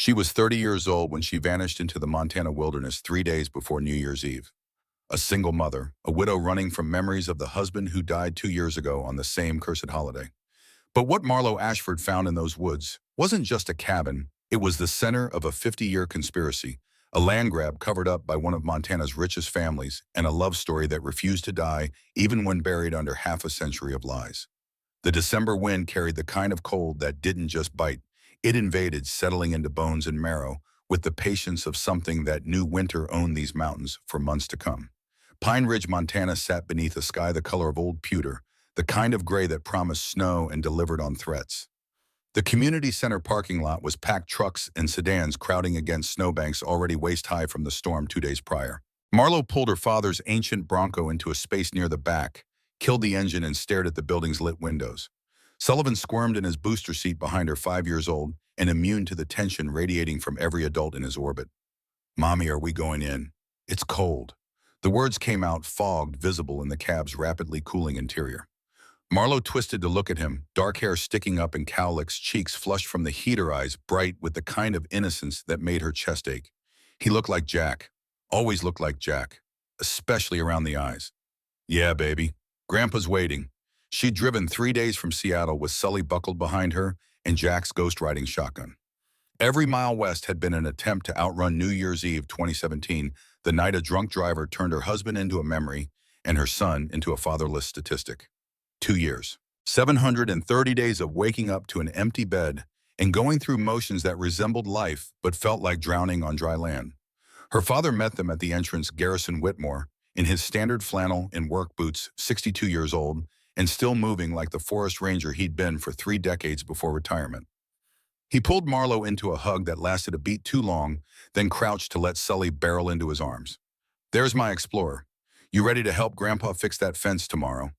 She was 30 years old when she vanished into the Montana wilderness 3 days before New Year's Eve. A single mother, a widow running from memories of the husband who died 2 years ago on the same cursed holiday. But what Marlo Ashford found in those woods wasn't just a cabin, it was the center of a 50-year conspiracy, a land grab covered up by one of Montana's richest families, and a love story that refused to die even when buried under half a century of lies. The December wind carried the kind of cold that didn't just bite. It invaded, settling into bones and marrow, with the patience of something that knew winter owned these mountains for months to come. Pine Ridge, Montana sat beneath a sky the color of old pewter, the kind of gray that promised snow and delivered on threats. The community center parking lot was packed, trucks and sedans crowding against snowbanks already waist-high from the storm 2 days prior. Marlo pulled her father's ancient Bronco into a space near the back, killed the engine and stared at the building's lit windows. Sullivan squirmed in his booster seat behind her, 5 years old, and immune to the tension radiating from every adult in his orbit. "Mommy, are we going in? It's cold." The words came out, fogged, visible in the cab's rapidly cooling interior. Marlo twisted to look at him, dark hair sticking up and cowlicks, cheeks flushed from the heat, her eyes bright with the kind of innocence that made her chest ache. He looked like Jack. Always looked like Jack. Especially around the eyes. "Yeah, baby. Grandpa's waiting." She'd driven 3 days from Seattle with Sully buckled behind her and Jack's ghost riding shotgun. Every mile west had been an attempt to outrun New Year's Eve 2017, the night a drunk driver turned her husband into a memory and her son into a fatherless statistic. 2 years. 730 days of waking up to an empty bed and going through motions that resembled life but felt like drowning on dry land. Her father met them at the entrance, Garrison Whitmore, in his standard flannel and work boots, 62 years old, and still moving like the forest ranger he'd been for 3 decades before retirement. He pulled Marlo into a hug that lasted a beat too long, then crouched to let Sully barrel into his arms. "There's my Explorer. You ready to help Grandpa fix that fence tomorrow?"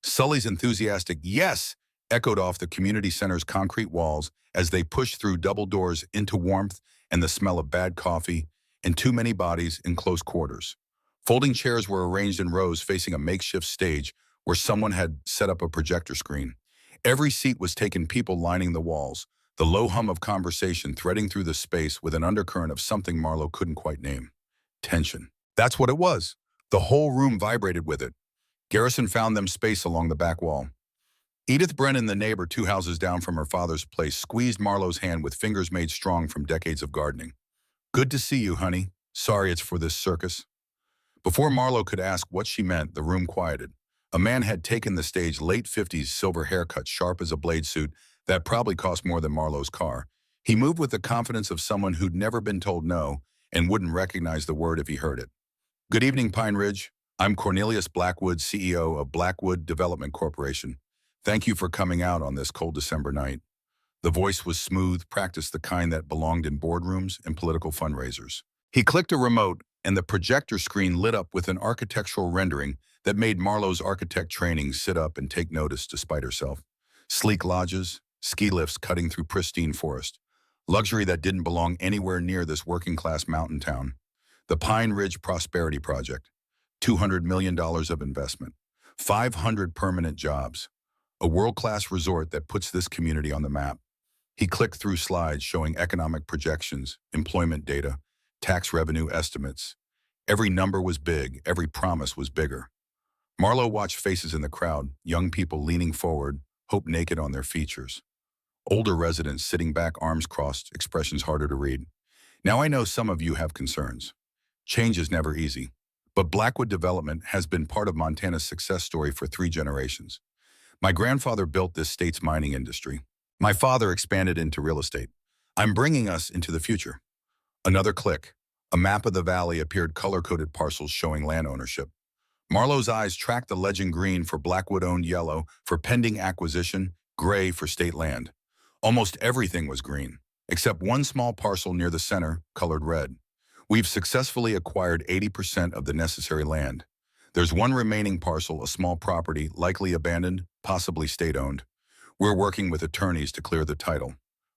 Sully's enthusiastic "yes" echoed off the community center's concrete walls as they pushed through double doors into warmth and the smell of bad coffee and too many bodies in close quarters. Folding chairs were arranged in rows facing a makeshift stage where someone had set up a projector screen. Every seat was taken, people lining the walls, the low hum of conversation threading through the space with an undercurrent of something Marlo couldn't quite name. Tension. That's what it was. The whole room vibrated with it. Garrison found them space along the back wall. Edith Brennan, the neighbor 2 houses down from her father's place, squeezed Marlo's hand with fingers made strong from decades of gardening. "Good to see you, honey. Sorry it's for this circus." Before Marlo could ask what she meant, the room quieted. A man had taken the stage, late 50s, silver haircut, sharp as a blade suit that probably cost more than Marlo's car. He moved with the confidence of someone who'd never been told no and wouldn't recognize the word if he heard it. "Good evening, Pine Ridge. I'm Cornelius Blackwood, CEO of Blackwood Development Corporation. Thank you for coming out on this cold December night." The voice was smooth, practiced, the kind that belonged in boardrooms and political fundraisers. He clicked a remote, and the projector screen lit up with an architectural rendering that made Marlo's architect training sit up and take notice despite herself. Sleek lodges, ski lifts cutting through pristine forest. Luxury that didn't belong anywhere near this working-class mountain town. The Pine Ridge Prosperity Project. $200 million of investment. 500 permanent jobs. A world-class resort that puts this community on the map. He clicked through slides showing economic projections, employment data, tax revenue estimates. Every number was big, every promise was bigger. Marlo watched faces in the crowd, young people leaning forward, hope naked on their features. Older residents sitting back, arms crossed, expressions harder to read. "Now I know some of you have concerns. Change is never easy, but Blackwood Development has been part of Montana's success story for 3 generations. My grandfather built this state's mining industry. My father expanded into real estate. I'm bringing us into the future." Another click. A map of the valley appeared, color-coded parcels showing land ownership. Marlo's eyes tracked the legend: green for Blackwood-owned, yellow for pending acquisition, gray for state land. Almost everything was green, except one small parcel near the center, colored red. "We've successfully acquired 80% of the necessary land. There's one remaining parcel, a small property, likely abandoned, possibly state-owned. We're working with attorneys to clear the title.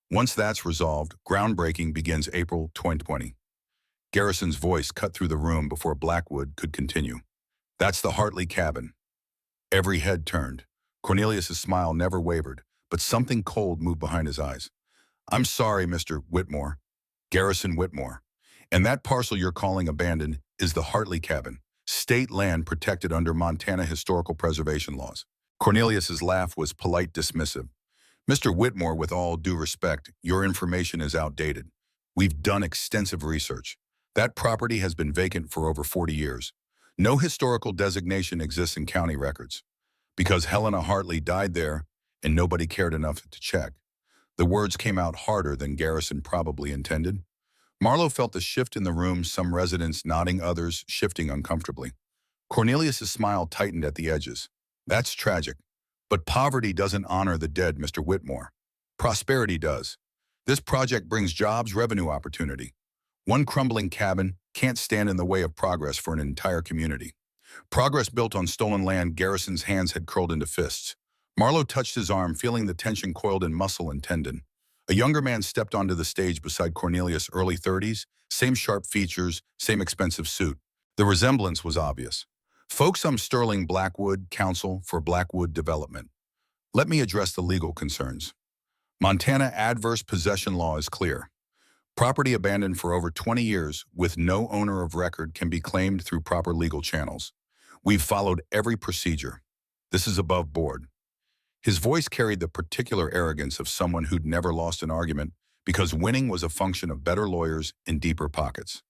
Once that's resolved, groundbreaking begins April 2020. Garrison's voice cut through the room before Blackwood could continue. "That's the Hartley cabin." Every head turned. Cornelius's smile never wavered, but something cold moved behind his eyes. "I'm sorry, Mr. Whitmore. Garrison Whitmore. And that parcel you're calling abandoned is the Hartley cabin, state land protected under Montana historical preservation laws. Cornelius's laugh was polite, dismissive. Mr. Whitmore, with all due respect, your information is outdated. We've done extensive research. That property has been vacant for over 40 years. No historical designation exists in county records. Because Helena Hartley died there and nobody cared enough to check. The words came out harder than Garrison probably intended. Marlowe felt the shift in the room, some residents nodding, others shifting uncomfortably. Cornelius's smile tightened at the edges. That's tragic. But poverty doesn't honor the dead, Mr. Whitmore. Prosperity does. This project brings jobs, revenue opportunity. One crumbling cabin can't stand in the way of progress for an entire community. Progress built on stolen land. Garrison's hands had curled into fists. Marlowe touched his arm, feeling the tension coiled in muscle and tendon. A younger man stepped onto the stage beside Cornelius, early 30s, same sharp features, same expensive suit. The resemblance was obvious. Folks, I'm Sterling Blackwood, counsel for Blackwood Development. Let me address the legal concerns. Montana adverse possession law is clear. Property abandoned for over 20 years with no owner of record can be claimed through proper legal channels. We've followed every procedure. This is above board. His voice carried the particular arrogance of someone who'd never lost an argument because winning was a function of better lawyers and deeper pockets.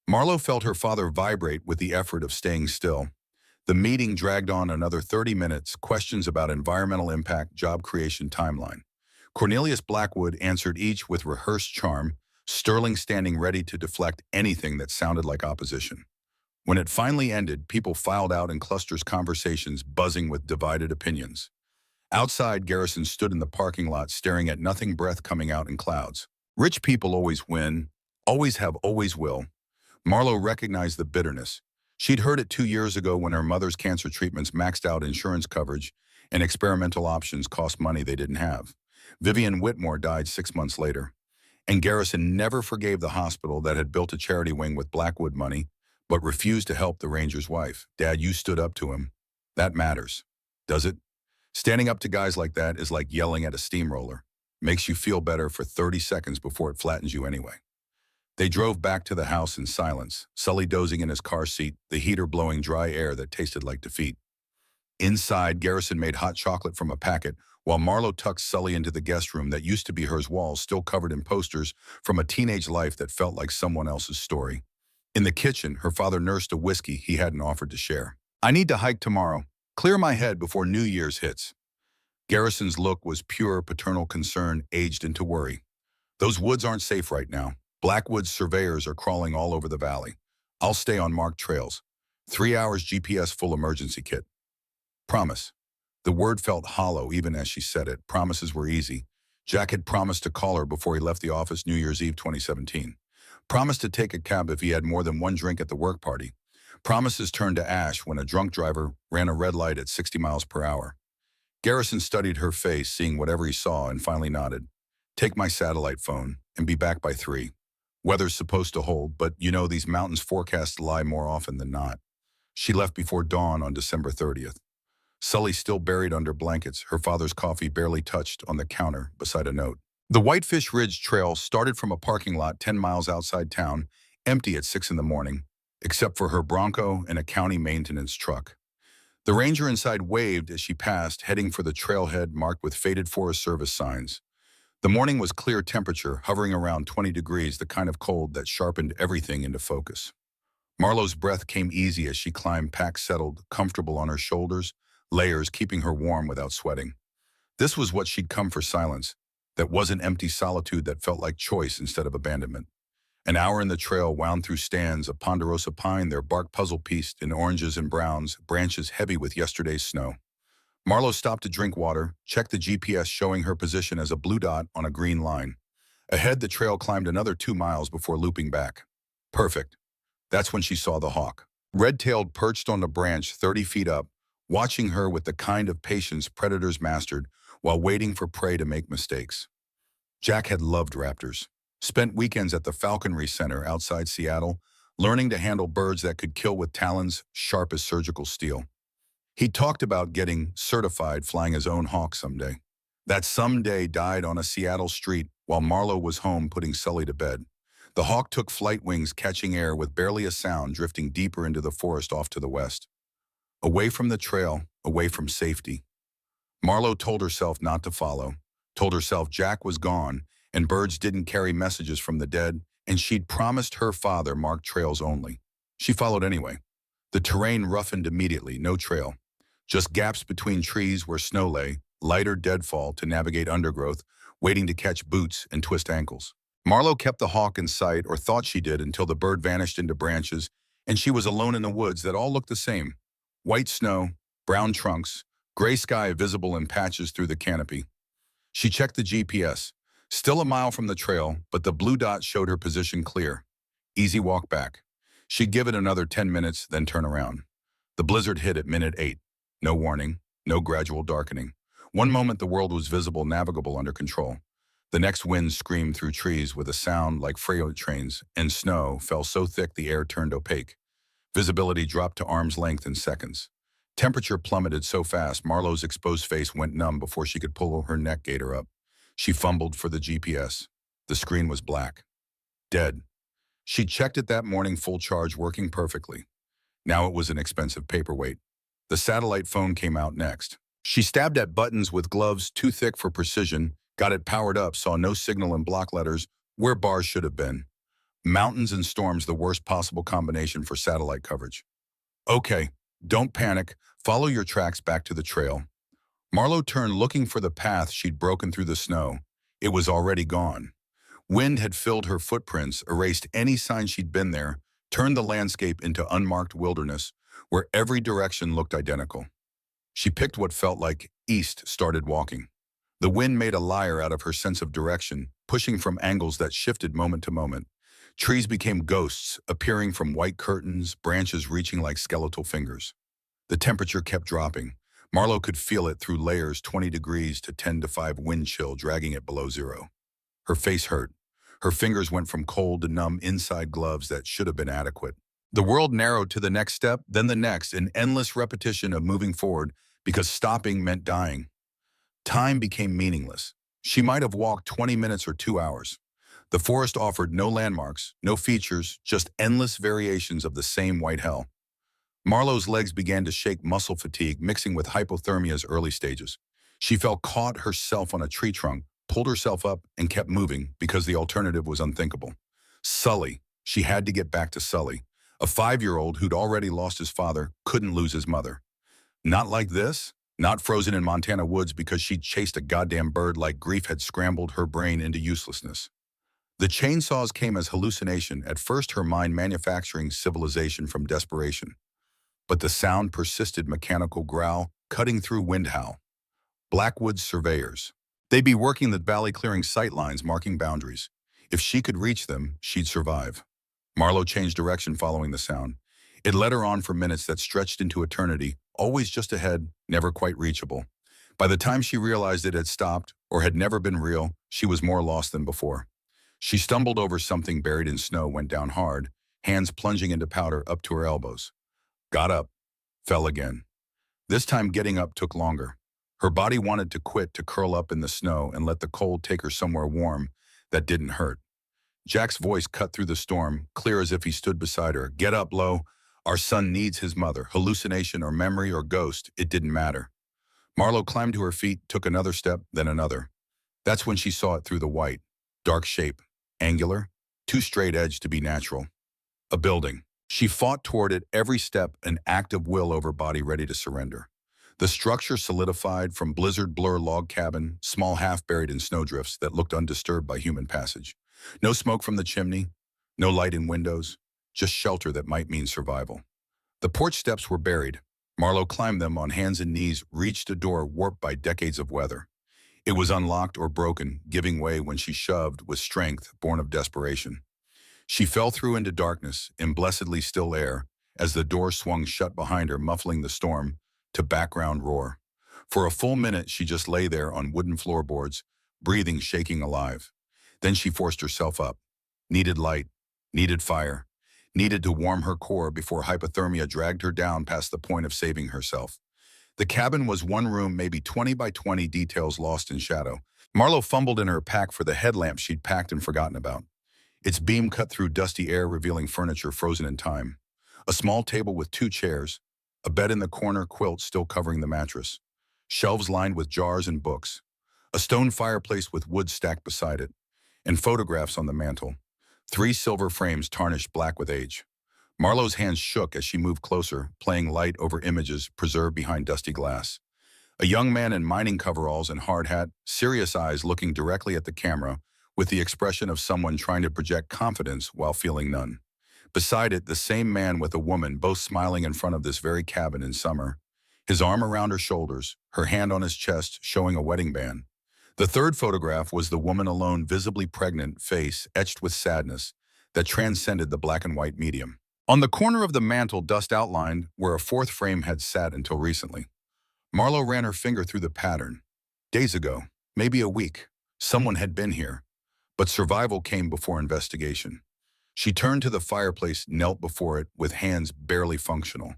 Marlowe felt her father vibrate with the effort of staying still. The meeting dragged on another 30 minutes, questions about environmental impact, job creation timeline. Cornelius Blackwood answered each with rehearsed charm, Sterling standing ready to deflect anything that sounded like opposition. When it finally ended, people filed out in clusters, conversations buzzing with divided opinions. Outside, Garrison stood in the parking lot staring at nothing, breath coming out in clouds. Rich people always win, always have, always will. Marlowe recognized the bitterness. She'd heard it 2 years ago when her mother's cancer treatments maxed out insurance coverage and experimental options cost money they didn't have. Vivian Whitmore died 6 months later. And Garrison never forgave the hospital that had built a charity wing with Blackwood money, but refused to help the ranger's wife. Dad, you stood up to him. That matters. Does it? Standing up to guys like that is like yelling at a steamroller. Makes you feel better for 30 seconds before it flattens you anyway. They drove back to the house in silence, Sully dozing in his car seat, the heater blowing dry air that tasted like defeat. Inside, Garrison made hot chocolate from a packet, while Marlowe tucked Sully into the guest room that used to be hers, walls still covered in posters from a teenage life that felt like someone else's story. In the kitchen, her father nursed a whiskey he hadn't offered to share. I need to hike tomorrow. Clear my head before New Year's hits. Garrison's look was pure paternal concern aged into worry. Those woods aren't safe right now. Blackwood's surveyors are crawling all over the valley. I'll stay on marked trails. 3 hours GPS full emergency kit. Promise. The word felt hollow even as she said it. Promises were easy. Jack had promised to call her before he left the office New Year's Eve 2017. Promised to take a cab if he had more than one drink at the work party. Promises turned to ash when a drunk driver ran a red light at 60 miles per hour. Garrison studied her face, seeing whatever he saw, and finally nodded. Take my satellite phone and be back by 3. Weather's supposed to hold, but you know these mountains forecasts lie more often than not. She left before dawn on December 30th. Sully still buried under blankets, her father's coffee barely touched on the counter beside a note. The Whitefish Ridge Trail started from a parking lot 10 miles outside town, empty at 6 in the morning, except for her Bronco and a county maintenance truck. The ranger inside waved as she passed, heading for the trailhead marked with faded Forest Service signs. The morning was clear temperature, hovering around 20 degrees, the kind of cold that sharpened everything into focus. Marlowe's breath came easy as she climbed, pack settled, comfortable on her shoulders, layers keeping her warm without sweating. This was what she'd come for, silence. That wasn't empty solitude that felt like choice instead of abandonment. An hour in the trail wound through stands of ponderosa pine, their bark puzzle-pieced in oranges and browns, branches heavy with yesterday's snow. Marlowe stopped to drink water, checked the GPS showing her position as a blue dot on a green line. Ahead, the trail climbed another 2 miles before looping back. Perfect. That's when she saw the hawk. Red-tailed, perched on a branch 30 feet up, watching her with the kind of patience predators mastered while waiting for prey to make mistakes. Jack had loved raptors. Spent weekends at the Falconry Center outside Seattle, learning to handle birds that could kill with talons sharp as surgical steel. He talked about getting certified flying his own hawk someday. That someday died on a Seattle street while Marlowe was home putting Sully to bed. The hawk took flight wings, catching air with barely a sound, drifting deeper into the forest off to the west. Away from the trail, away from safety. Marlowe told herself not to follow, told herself Jack was gone, and birds didn't carry messages from the dead, and she'd promised her father marked trails only. She followed anyway. The terrain roughened immediately, no trail. Just gaps between trees where snow lay, lighter deadfall to navigate undergrowth, waiting to catch boots and twist ankles. Marlowe kept the hawk in sight, or thought she did, until the bird vanished into branches, and she was alone in the woods that all looked the same. White snow, brown trunks, gray sky visible in patches through the canopy. She checked the GPS. Still a mile from the trail, but the blue dot showed her position clear. Easy walk back. She'd give it another 10 minutes, then turn around. The blizzard hit at minute 8. No warning, no gradual darkening. One moment the world was visible, navigable, under control. The next wind screamed through trees with a sound like freight trains, and snow fell so thick the air turned opaque. Visibility dropped to arm's length in seconds. Temperature plummeted so fast Marlowe's exposed face went numb before she could pull her neck gaiter up. She fumbled for the GPS. The screen was black. Dead. She'd checked it that morning, full charge, working perfectly. Now it was an expensive paperweight. The satellite phone came out next. She stabbed at buttons with gloves too thick for precision, got it powered up, saw no signal in block letters where bars should have been. Mountains and storms, the worst possible combination for satellite coverage. Okay, don't panic. Follow your tracks back to the trail. Marlowe turned, looking for the path she'd broken through the snow. It was already gone. Wind had filled her footprints, erased any sign she'd been there, turned the landscape into unmarked wilderness, where every direction looked identical. She picked what felt like east, started walking. The wind made a liar out of her sense of direction, pushing from angles that shifted moment to moment. Trees became ghosts, appearing from white curtains, branches reaching like skeletal fingers. The temperature kept dropping. Marlowe could feel it through layers, 20 degrees to 10 to 5 wind chill, dragging it below zero. Her face hurt. Her fingers went from cold to numb inside gloves that should have been adequate. The world narrowed to the next step, then the next, an endless repetition of moving forward because stopping meant dying. Time became meaningless. She might have walked 20 minutes or 2 hours. The forest offered no landmarks, no features, just endless variations of the same white hell. Marlowe's legs began to shake, muscle fatigue mixing with hypothermia's early stages. She felt caught herself on a tree trunk, pulled herself up, and kept moving because the alternative was unthinkable. Sully. She had to get back to Sully. A 5-year-old who'd already lost his father couldn't lose his mother. Not like this. Not frozen in Montana woods because she'd chased a goddamn bird like grief had scrambled her brain into uselessness. The chainsaws came as hallucination, at first her mind manufacturing civilization from desperation. But the sound persisted, mechanical growl, cutting through wind howl. Blackwoods surveyors. They'd be working the valley, clearing sight lines, marking boundaries. If she could reach them, she'd survive. Marlowe changed direction following the sound. It led her on for minutes that stretched into eternity, always just ahead, never quite reachable. By the time she realized it had stopped, or had never been real, she was more lost than before. She stumbled over something buried in snow, went down hard, hands plunging into powder up to her elbows. Got up, fell again. This time getting up took longer. Her body wanted to quit, to curl up in the snow and let the cold take her somewhere warm that didn't hurt. Jack's voice cut through the storm, clear as if he stood beside her. Get up, Lo. Our son needs his mother. Hallucination or memory or ghost, it didn't matter. Marlowe climbed to her feet, took another step, then another. That's when she saw it through the white. Dark shape, angular, too straight-edged to be natural. A building. She fought toward it every step, an act of will over body ready to surrender. The structure solidified from blizzard blur log cabin, small half buried in snowdrifts that looked undisturbed by human passage. No smoke from the chimney, no light in windows, just shelter that might mean survival. The porch steps were buried. Marlowe climbed them on hands and knees, reached a door warped by decades of weather. It was unlocked or broken, giving way when she shoved with strength born of desperation. She fell through into darkness, in blessedly still air, as the door swung shut behind her, muffling the storm to background roar. For a full minute, she just lay there on wooden floorboards, breathing, shaking alive. Then she forced herself up. Needed light, needed fire, needed to warm her core before hypothermia dragged her down past the point of saving herself. The cabin was one room, maybe 20 by 20, details lost in shadow. Marlowe fumbled in her pack for the headlamp she'd packed and forgotten about. its beam cut through dusty air, revealing furniture frozen in time. A small table with two chairs, a bed in the corner, quilt still covering the mattress, shelves lined with jars and books, a stone fireplace with wood stacked beside it, and photographs on the mantel. Three silver frames tarnished black with age. Marlowe's hands shook as she moved closer, playing light over images preserved behind dusty glass. A young man in mining coveralls and hard hat, serious eyes looking directly at the camera, with the expression of someone trying to project confidence while feeling none. Beside it, the same man with a woman, both smiling in front of this very cabin in summer, his arm around her shoulders, her hand on his chest, showing a wedding band. The third photograph was the woman alone, visibly pregnant, face etched with sadness that transcended the black and white medium. On the corner of the mantel, dust outlined where a fourth frame had sat until recently. Marlowe ran her finger through the pattern. Days ago, maybe a week, someone had been here, but survival came before investigation. She turned to the fireplace, knelt before it with hands barely functional.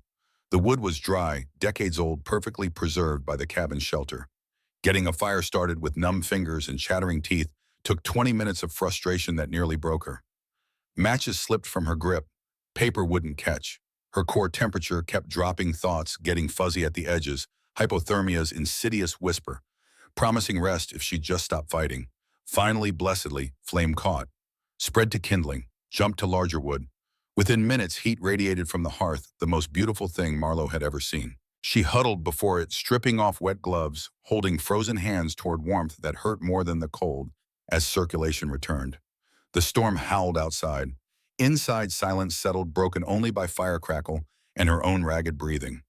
The wood was dry, decades old, perfectly preserved by the cabin shelter. Getting a fire started with numb fingers and chattering teeth took 20 minutes of frustration that nearly broke her. Matches slipped from her grip. Paper wouldn't catch. Her core temperature kept dropping, thoughts getting fuzzy at the edges, hypothermia's insidious whisper, promising rest if she'd just stop fighting. Finally, blessedly, flame caught. Spread to kindling, jumped to larger wood. Within minutes, heat radiated from the hearth, the most beautiful thing Marlowe had ever seen. She huddled before it, stripping off wet gloves, holding frozen hands toward warmth that hurt more than the cold as circulation returned. The storm howled outside. Inside, silence settled, broken only by fire crackle and her own ragged breathing.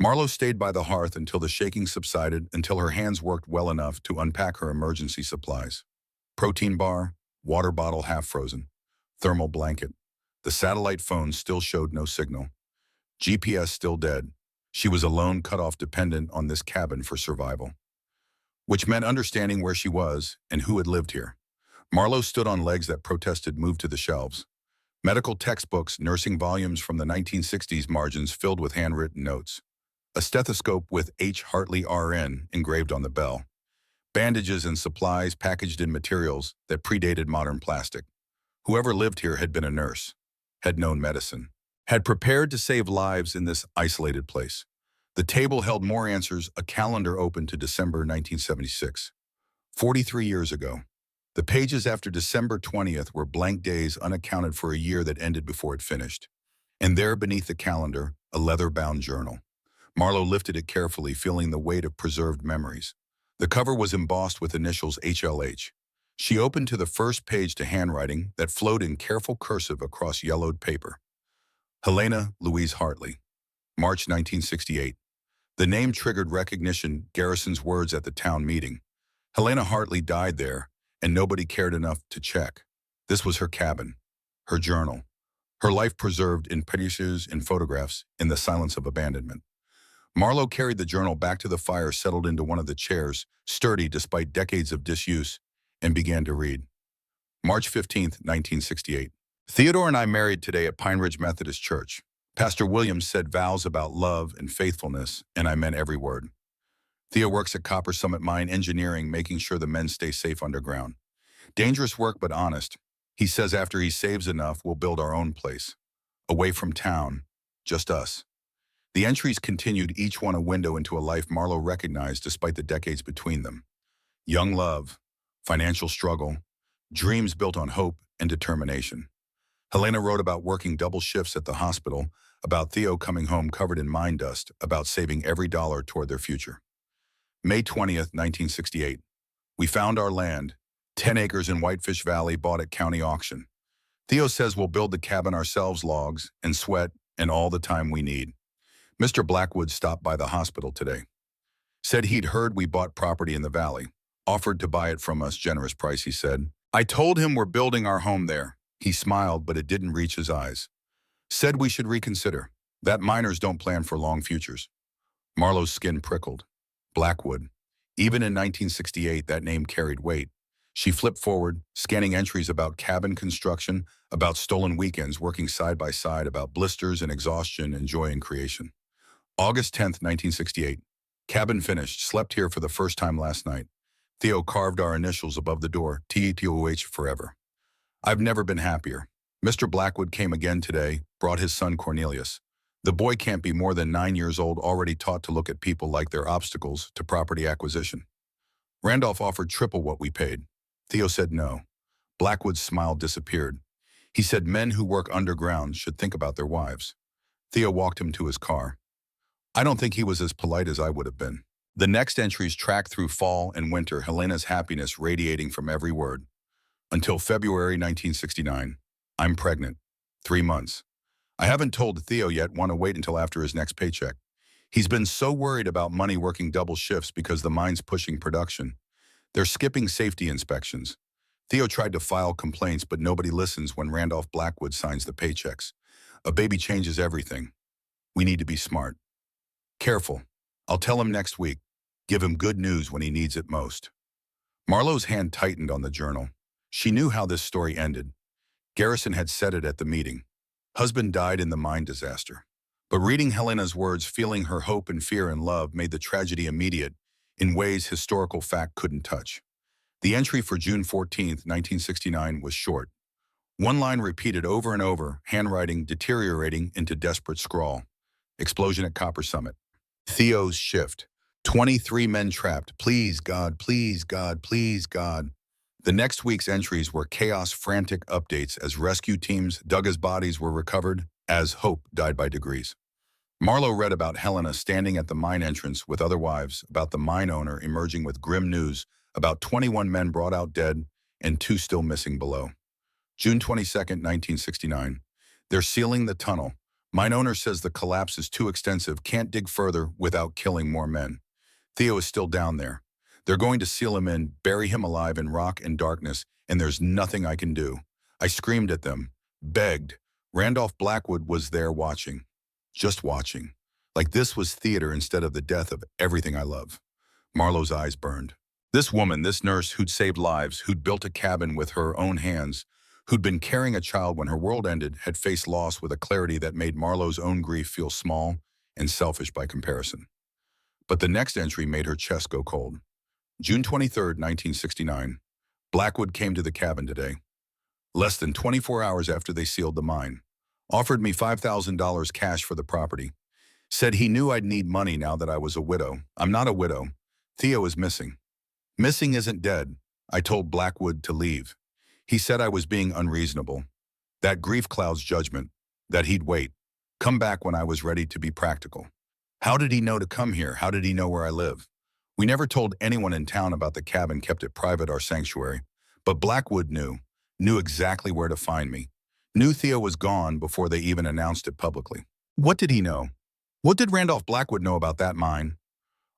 Marlowe stayed by the hearth until the shaking subsided, until her hands worked well enough to unpack her emergency supplies. Protein bar, water bottle half frozen, thermal blanket. The satellite phone still showed no signal. GPS still dead. She was alone, cut off, dependent on this cabin for survival. Which meant understanding where she was and who had lived here. Marlowe stood on legs that protested, moved to the shelves. Medical textbooks, nursing volumes from the 1960s, margins filled with handwritten notes. A stethoscope with H. Hartley RN engraved on the bell. Bandages and supplies packaged in materials that predated modern plastic. Whoever lived here had been a nurse, had known medicine, had prepared to save lives in this isolated place. The table held more answers, a calendar open to December 1976. 43 years ago. The pages after December 20th were blank days unaccounted for, a year that ended before it finished. And there beneath the calendar, a leather-bound journal. Marlowe lifted it carefully, feeling the weight of preserved memories. The cover was embossed with initials HLH. She opened to the first page to handwriting that flowed in careful cursive across yellowed paper. Helena Louise Hartley, March 1968. The name triggered recognition, Garrison's words at the town meeting. Helena Hartley died there, and nobody cared enough to check. This was her cabin, her journal, her life preserved in pictures and photographs in the silence of abandonment. Marlowe carried the journal back to the fire, settled into one of the chairs, sturdy despite decades of disuse, and began to read. March 15th, 1968. Theodore and I married today at Pine Ridge Methodist Church. Pastor Williams said vows about love and faithfulness, and I meant every word. Theo works at Copper Summit Mine Engineering, making sure the men stay safe underground. Dangerous work, but honest. He says after he saves enough, we'll build our own place. Away from town. Just us. The entries continued, each one a window into a life Marlowe recognized despite the decades between them. Young love, financial struggle, dreams built on hope and determination. Helena wrote about working double shifts at the hospital, about Theo coming home covered in mine dust, about saving every dollar toward their future. May 20th, 1968. We found our land, 10 acres in Whitefish Valley, bought at county auction. Theo says we'll build the cabin ourselves, logs and sweat and all the time we need. Mr. Blackwood stopped by the hospital today. Said he'd heard we bought property in the valley. Offered to buy it from us, generous price, he said. I told him we're building our home there. He smiled, but it didn't reach his eyes. Said we should reconsider. That miners don't plan for long futures. Marlowe's skin prickled. Blackwood. Even in 1968, that name carried weight. She flipped forward, scanning entries about cabin construction, about stolen weekends working side by side, about blisters and exhaustion and joy in creation. August 10th, 1968. Cabin finished. Slept here for the first time last night. Theo carved our initials above the door, TETOH forever. I've never been happier. Mr. Blackwood came again today, brought his son Cornelius. The boy can't be more than 9 years old, already taught to look at people like they're obstacles to property acquisition. Randolph offered triple what we paid. Theo said no. Blackwood's smile disappeared. He said men who work underground should think about their wives. Theo walked him to his car. I don't think he was as polite as I would have been. The next entries tracked through fall and winter, Helena's happiness radiating from every word. Until February 1969. I'm pregnant. 3 months. I haven't told Theo yet, want to wait until after his next paycheck. He's been so worried about money working double shifts because the mine's pushing production. They're skipping safety inspections. Theo tried to file complaints, but nobody listens when Randolph Blackwood signs the paychecks. A baby changes everything. We need to be smart. Careful. I'll tell him next week. Give him good news when he needs it most. Marlowe's hand tightened on the journal. She knew how this story ended. Garrison had said it at the meeting. Husband died in the mine disaster. But reading Helena's words, feeling her hope and fear and love made the tragedy immediate in ways historical fact couldn't touch. The entry for June 14, 1969 was short. One line repeated over and over, handwriting deteriorating into desperate scrawl. Explosion at Copper Summit. Theo's shift. 23 men trapped. Please, God, please, God, please, God. The next week's entries were chaos, frantic updates as rescue teams dug as bodies were recovered, as hope died by degrees. Marlowe read about Helena standing at the mine entrance with other wives, about the mine owner emerging with grim news, about 21 men brought out dead and 2 still missing below. June 22, 1969. They're sealing the tunnel. Mine owner says the collapse is too extensive, can't dig further without killing more men. Theo is still down there. They're going to seal him in, bury him alive in rock and darkness, and there's nothing I can do. I screamed at them, begged. Randolph Blackwood was there watching. Just watching. Like this was theater instead of the death of everything I love. Marlowe's eyes burned. This woman, this nurse who'd saved lives, who'd built a cabin with her own hands, who'd been carrying a child when her world ended, had faced loss with a clarity that made Marlowe's own grief feel small and selfish by comparison. But the next entry made her chest go cold. June 23, 1969. Blackwood came to the cabin today. Less than 24 hours after they sealed the mine. Offered me $5,000 cash for the property. Said he knew I'd need money now that I was a widow. I'm not a widow. Theo is missing. Missing isn't dead. I told Blackwood to leave. He said I was being unreasonable. That grief clouds judgment. That he'd wait. Come back when I was ready to be practical. How did he know to come here? How did he know where I live? We never told anyone in town about the cabin, kept it private, our sanctuary. But Blackwood knew exactly where to find me. Knew Theo was gone before they even announced it publicly. What did he know? What did Randolph Blackwood know about that mine?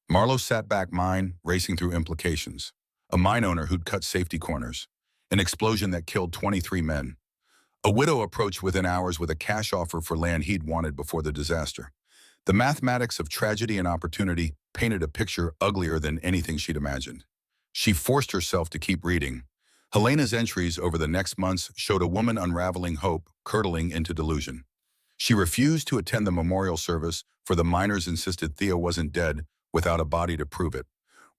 Marlowe sat back, mind racing through implications. A mine owner who'd cut safety corners. An explosion that killed 23 men. A widow approached within hours with a cash offer for land he'd wanted before the disaster. The mathematics of tragedy and opportunity painted a picture uglier than anything she'd imagined. She forced herself to keep reading. Helena's entries over the next months showed a woman unraveling hope, curdling into delusion. She refused to attend the memorial service, for the miners insisted Theo wasn't dead without a body to prove it.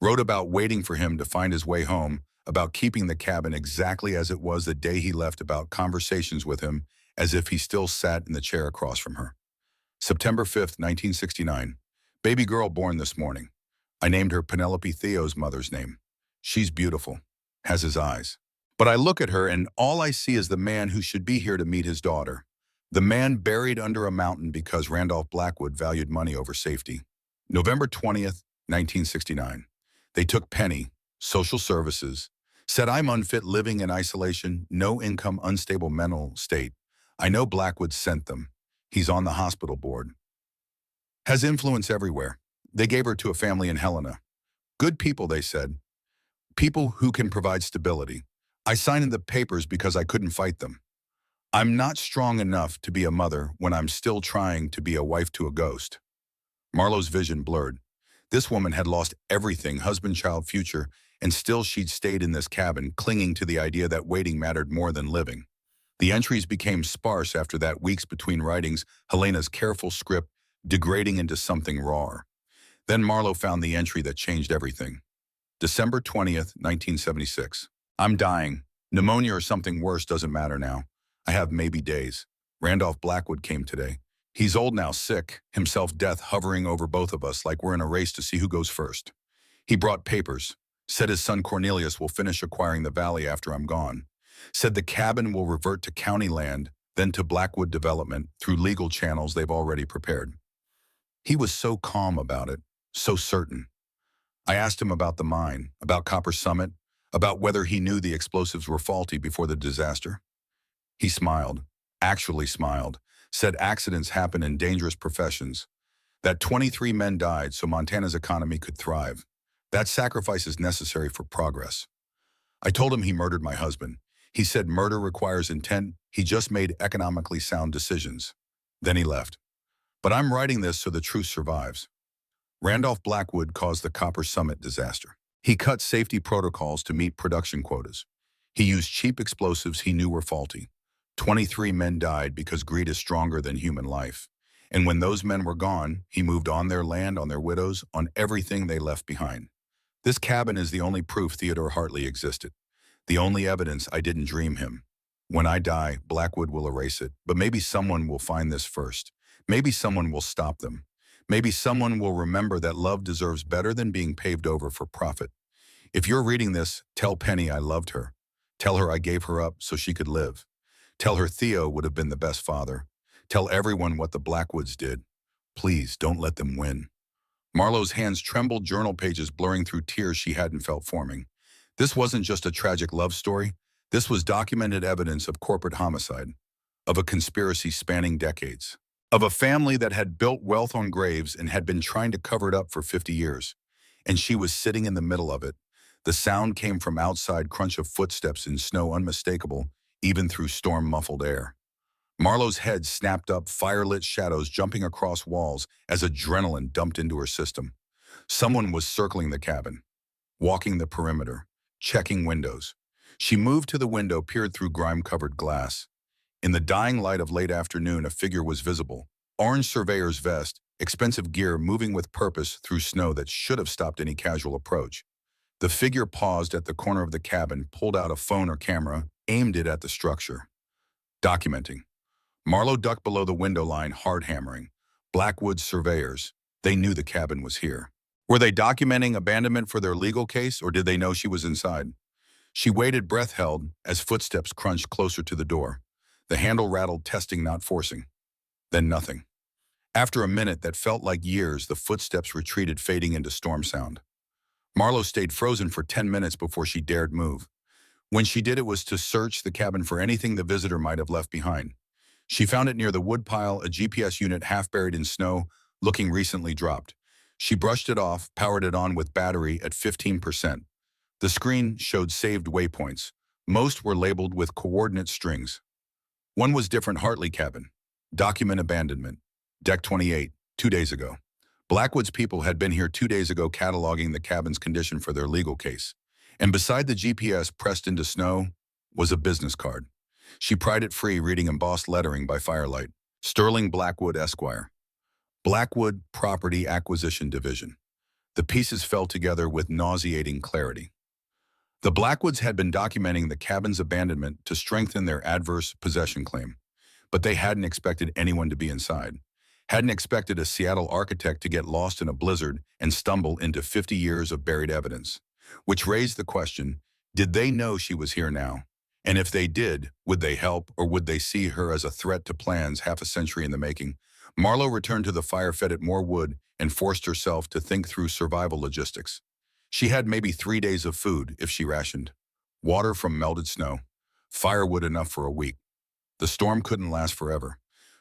Wrote about waiting for him to find his way home, about keeping the cabin exactly as it was the day he left, about conversations with him as if he still sat in the chair across from her. September 5th, 1969. Baby girl born this morning. I named her Penelope, Theo's mother's name. She's beautiful, has his eyes. But I look at her and all I see is the man who should be here to meet his daughter. The man buried under a mountain because Randolph Blackwood valued money over safety. November 20th, 1969. They took Penny, social services, said I'm unfit, living in isolation, no income, unstable mental state. I know Blackwood sent them. He's on the hospital board. Has influence everywhere. They gave her to a family in Helena. Good people, they said. People who can provide stability. I signed the papers because I couldn't fight them. I'm not strong enough to be a mother when I'm still trying to be a wife to a ghost. Marlowe's vision blurred. This woman had lost everything, husband, child, future, and still she'd stayed in this cabin, clinging to the idea that waiting mattered more than living. The entries became sparse after that, weeks between writings, Helena's careful script degrading into something raw. Then Marlowe found the entry that changed everything. December 20th, 1976. I'm dying. Pneumonia or something worse doesn't matter now. I have maybe days. Randolph Blackwood came today. He's old now, sick, himself death hovering over both of us like we're in a race to see who goes first. He brought papers. Said his son Cornelius will finish acquiring the valley after I'm gone. Said the cabin will revert to county land, then to Blackwood Development through legal channels they've already prepared. He was so calm about it, so certain. I asked him about the mine, about Copper Summit, about whether he knew the explosives were faulty before the disaster. He smiled, actually smiled, said accidents happen in dangerous professions, that 23 men died so Montana's economy could thrive. That sacrifice is necessary for progress. I told him he murdered my husband. He said murder requires intent. He just made economically sound decisions. Then he left. But I'm writing this so the truth survives. Randolph Blackwood caused the Copper Summit disaster. He cut safety protocols to meet production quotas. He used cheap explosives he knew were faulty. 23 men died because greed is stronger than human life. And when those men were gone, he moved on their land, on their widows, on everything they left behind. This cabin is the only proof Theodore Hartley existed. The only evidence I didn't dream him. When I die, Blackwood will erase it, but maybe someone will find this first. Maybe someone will stop them. Maybe someone will remember that love deserves better than being paved over for profit. If you're reading this, tell Penny I loved her. Tell her I gave her up so she could live. Tell her Theo would have been the best father. Tell everyone what the Blackwoods did. Please don't let them win. Marlowe's hands trembled, journal pages blurring through tears she hadn't felt forming. This wasn't just a tragic love story. This was documented evidence of corporate homicide, of a conspiracy spanning decades, of a family that had built wealth on graves and had been trying to cover it up for 50 years. And she was sitting in the middle of it. The sound came from outside, crunch of footsteps in snow unmistakable, even through storm-muffled air. Marlowe's head snapped up, fire-lit shadows jumping across walls as adrenaline dumped into her system. Someone was circling the cabin, walking the perimeter, checking windows. She moved to the window, peered through grime-covered glass. In the dying light of late afternoon, a figure was visible. Orange surveyor's vest, expensive gear moving with purpose through snow that should have stopped any casual approach. The figure paused at the corner of the cabin, pulled out a phone or camera, aimed it at the structure. Documenting. Marlowe ducked below the window line, hard hammering. Blackwood surveyors. They knew the cabin was here. Were they documenting abandonment for their legal case, or did they know she was inside? She waited, breath held, as footsteps crunched closer to the door. The handle rattled, testing, not forcing. Then nothing. After a minute that felt like years, the footsteps retreated, fading into storm sound. Marlowe stayed frozen for 10 minutes before she dared move. When she did, it was to search the cabin for anything the visitor might have left behind. She found it near the woodpile, a GPS unit half buried in snow, looking recently dropped. She brushed it off, powered it on with battery at 15%. The screen showed saved waypoints. Most were labeled with coordinate strings. One was different: Hartley cabin. Document abandonment. Deck 28, 2 days ago. Blackwood's people had been here 2 days ago, cataloging the cabin's condition for their legal case. And beside the GPS, pressed into snow, was a business card. She pried it free, reading embossed lettering by firelight. Sterling Blackwood, Esquire. Blackwood Property Acquisition Division. The pieces fell together with nauseating clarity. The Blackwoods had been documenting the cabin's abandonment to strengthen their adverse possession claim. But they hadn't expected anyone to be inside. Hadn't expected a Seattle architect to get lost in a blizzard and stumble into 50 years of buried evidence. Which raised the question, did they know she was here now? And if they did, would they help, or would they see her as a threat to plans half a century in the making? Marlowe returned to the fire, fed it more wood, and forced herself to think through survival logistics. She had maybe 3 days of food if she rationed. Water from melted snow. Firewood enough for a week. The storm couldn't last forever.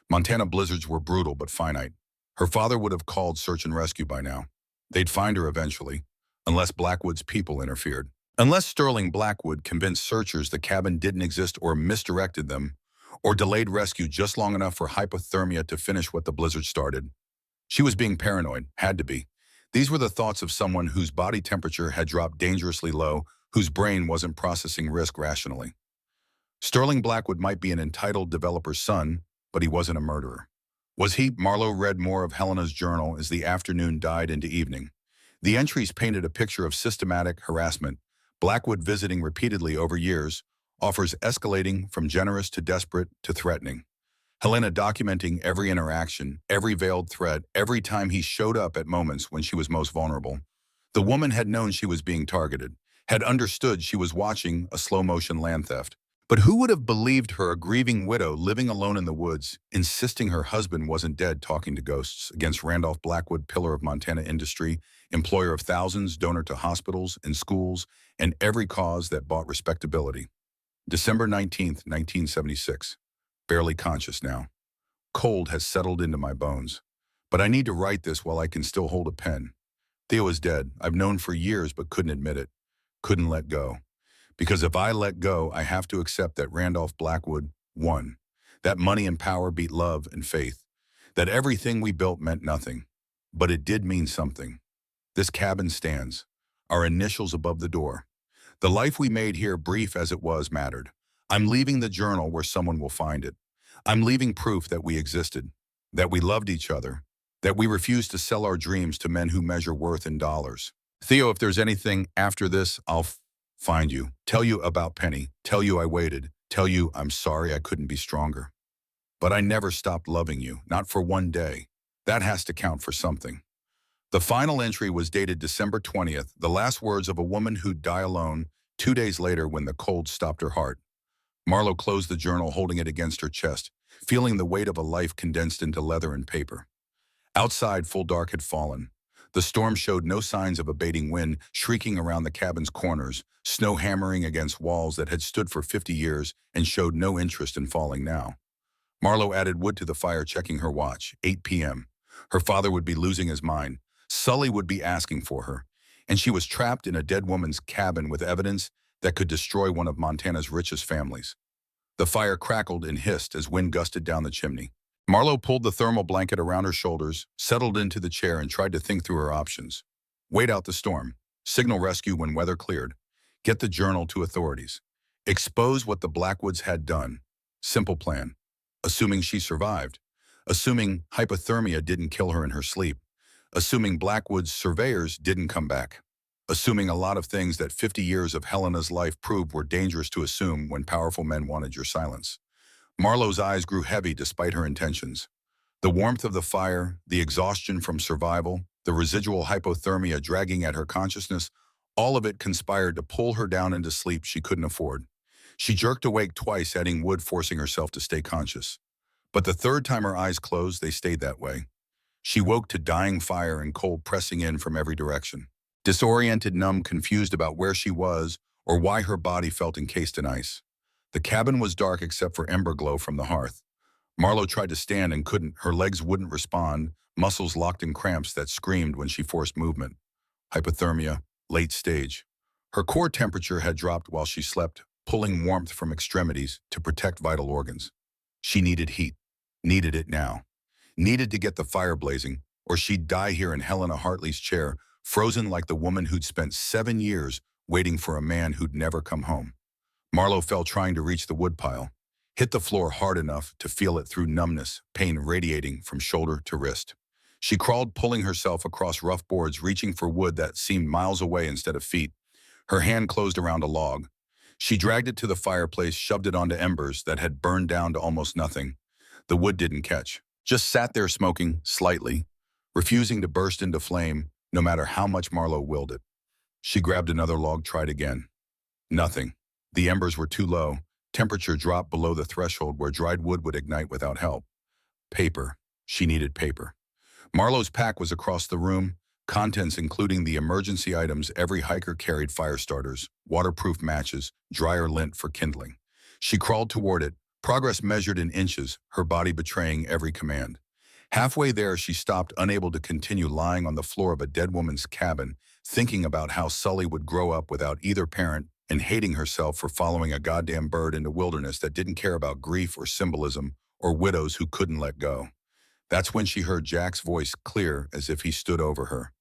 Montana blizzards were brutal but finite. Her father would have called search and rescue by now. They'd find her eventually, unless Blackwood's people interfered. Unless Sterling Blackwood convinced searchers the cabin didn't exist, or misdirected them, or delayed rescue just long enough for hypothermia to finish what the blizzard started. She was being paranoid, had to be. These were the thoughts of someone whose body temperature had dropped dangerously low, whose brain wasn't processing risk rationally. Sterling Blackwood might be an entitled developer's son, but he wasn't a murderer. Was he? Marlowe read more of Helena's journal as the afternoon died into evening. The entries painted a picture of systematic harassment, Blackwood visiting repeatedly over years, offers escalating from generous to desperate to threatening. Helena documenting every interaction, every veiled threat, every time he showed up at moments when she was most vulnerable. The woman had known she was being targeted, had understood she was watching a slow-motion land theft. But who would have believed her, a grieving widow living alone in the woods, insisting her husband wasn't dead, talking to ghosts, against Randolph Blackwood, pillar of Montana industry, employer of thousands, donor to hospitals and schools, and every cause that bought respectability. December 19th, 1976. Barely conscious now. Cold has settled into my bones. But I need to write this while I can still hold a pen. Theo is dead. I've known for years but couldn't admit it. Couldn't let go. Because if I let go, I have to accept that Randolph Blackwood won. That money and power beat love and faith. That everything we built meant nothing. But it did mean something. This cabin stands. Our initials above the door. The life we made here, brief as it was, mattered. I'm leaving the journal where someone will find it. I'm leaving proof that we existed, that we loved each other, that we refused to sell our dreams to men who measure worth in dollars. Theo, if there's anything after this, I'll find you, tell you about Penny, tell you I waited, tell you I'm sorry I couldn't be stronger. But I never stopped loving you, not for one day. That has to count for something. The final entry was dated December 20th, the last words of a woman who'd die alone 2 days later when the cold stopped her heart. Marlo closed the journal, holding it against her chest, feeling the weight of a life condensed into leather and paper. Outside, full dark had fallen. The storm showed no signs of abating, wind shrieking around the cabin's corners, snow hammering against walls that had stood for 50 years and showed no interest in falling now. Marlo added wood to the fire, checking her watch. 8 p.m. Her father would be losing his mind. Sully would be asking for her. And she was trapped in a dead woman's cabin with evidence that could destroy one of Montana's richest families. The fire crackled and hissed as wind gusted down the chimney. Marlo pulled the thermal blanket around her shoulders, settled into the chair, and tried to think through her options. Wait out the storm. Signal rescue when weather cleared. Get the journal to authorities. Expose what the Blackwoods had done. Simple plan. Assuming she survived. Assuming hypothermia didn't kill her in her sleep. Assuming Blackwood's surveyors didn't come back. Assuming a lot of things that 50 years of Helena's life proved were dangerous to assume when powerful men wanted your silence. Marlo's eyes grew heavy despite her intentions. The warmth of the fire, the exhaustion from survival, the residual hypothermia dragging at her consciousness, all of it conspired to pull her down into sleep she couldn't afford. She jerked awake twice, adding wood, forcing herself to stay conscious. But the third time her eyes closed, they stayed that way. She woke to dying fire and cold pressing in from every direction. Disoriented, numb, confused about where she was or why her body felt encased in ice. The cabin was dark except for ember glow from the hearth. Marlo tried to stand and couldn't. Her legs wouldn't respond, muscles locked in cramps that screamed when she forced movement. Hypothermia, late stage. Her core temperature had dropped while she slept, pulling warmth from extremities to protect vital organs. She needed heat. Needed it now. Needed to get the fire blazing, or she'd die here in Helena Hartley's chair, frozen like the woman who'd spent 7 years waiting for a man who'd never come home. Marlo fell, trying to reach the woodpile. Hit the floor hard enough to feel it through numbness, pain radiating from shoulder to wrist. She crawled, pulling herself across rough boards, reaching for wood that seemed miles away instead of feet. Her hand closed around a log. She dragged it to the fireplace, shoved it onto embers that had burned down to almost nothing. The wood didn't catch. Just sat there smoking, slightly, refusing to burst into flame, no matter how much Marlo willed it. She grabbed another log, tried again. Nothing. The embers were too low. Temperature dropped below the threshold where dried wood would ignite without help. Paper. She needed paper. Marlo's pack was across the room, contents including the emergency items every hiker carried: fire starters, waterproof matches, dryer lint for kindling. She crawled toward it, progress measured in inches, her body betraying every command. Halfway there, she stopped, unable to continue, lying on the floor of a dead woman's cabin, thinking about how Sully would grow up without either parent and hating herself for following a goddamn bird into wilderness that didn't care about grief or symbolism or widows who couldn't let go. That's when she heard Jack's voice, clear as if he stood over her.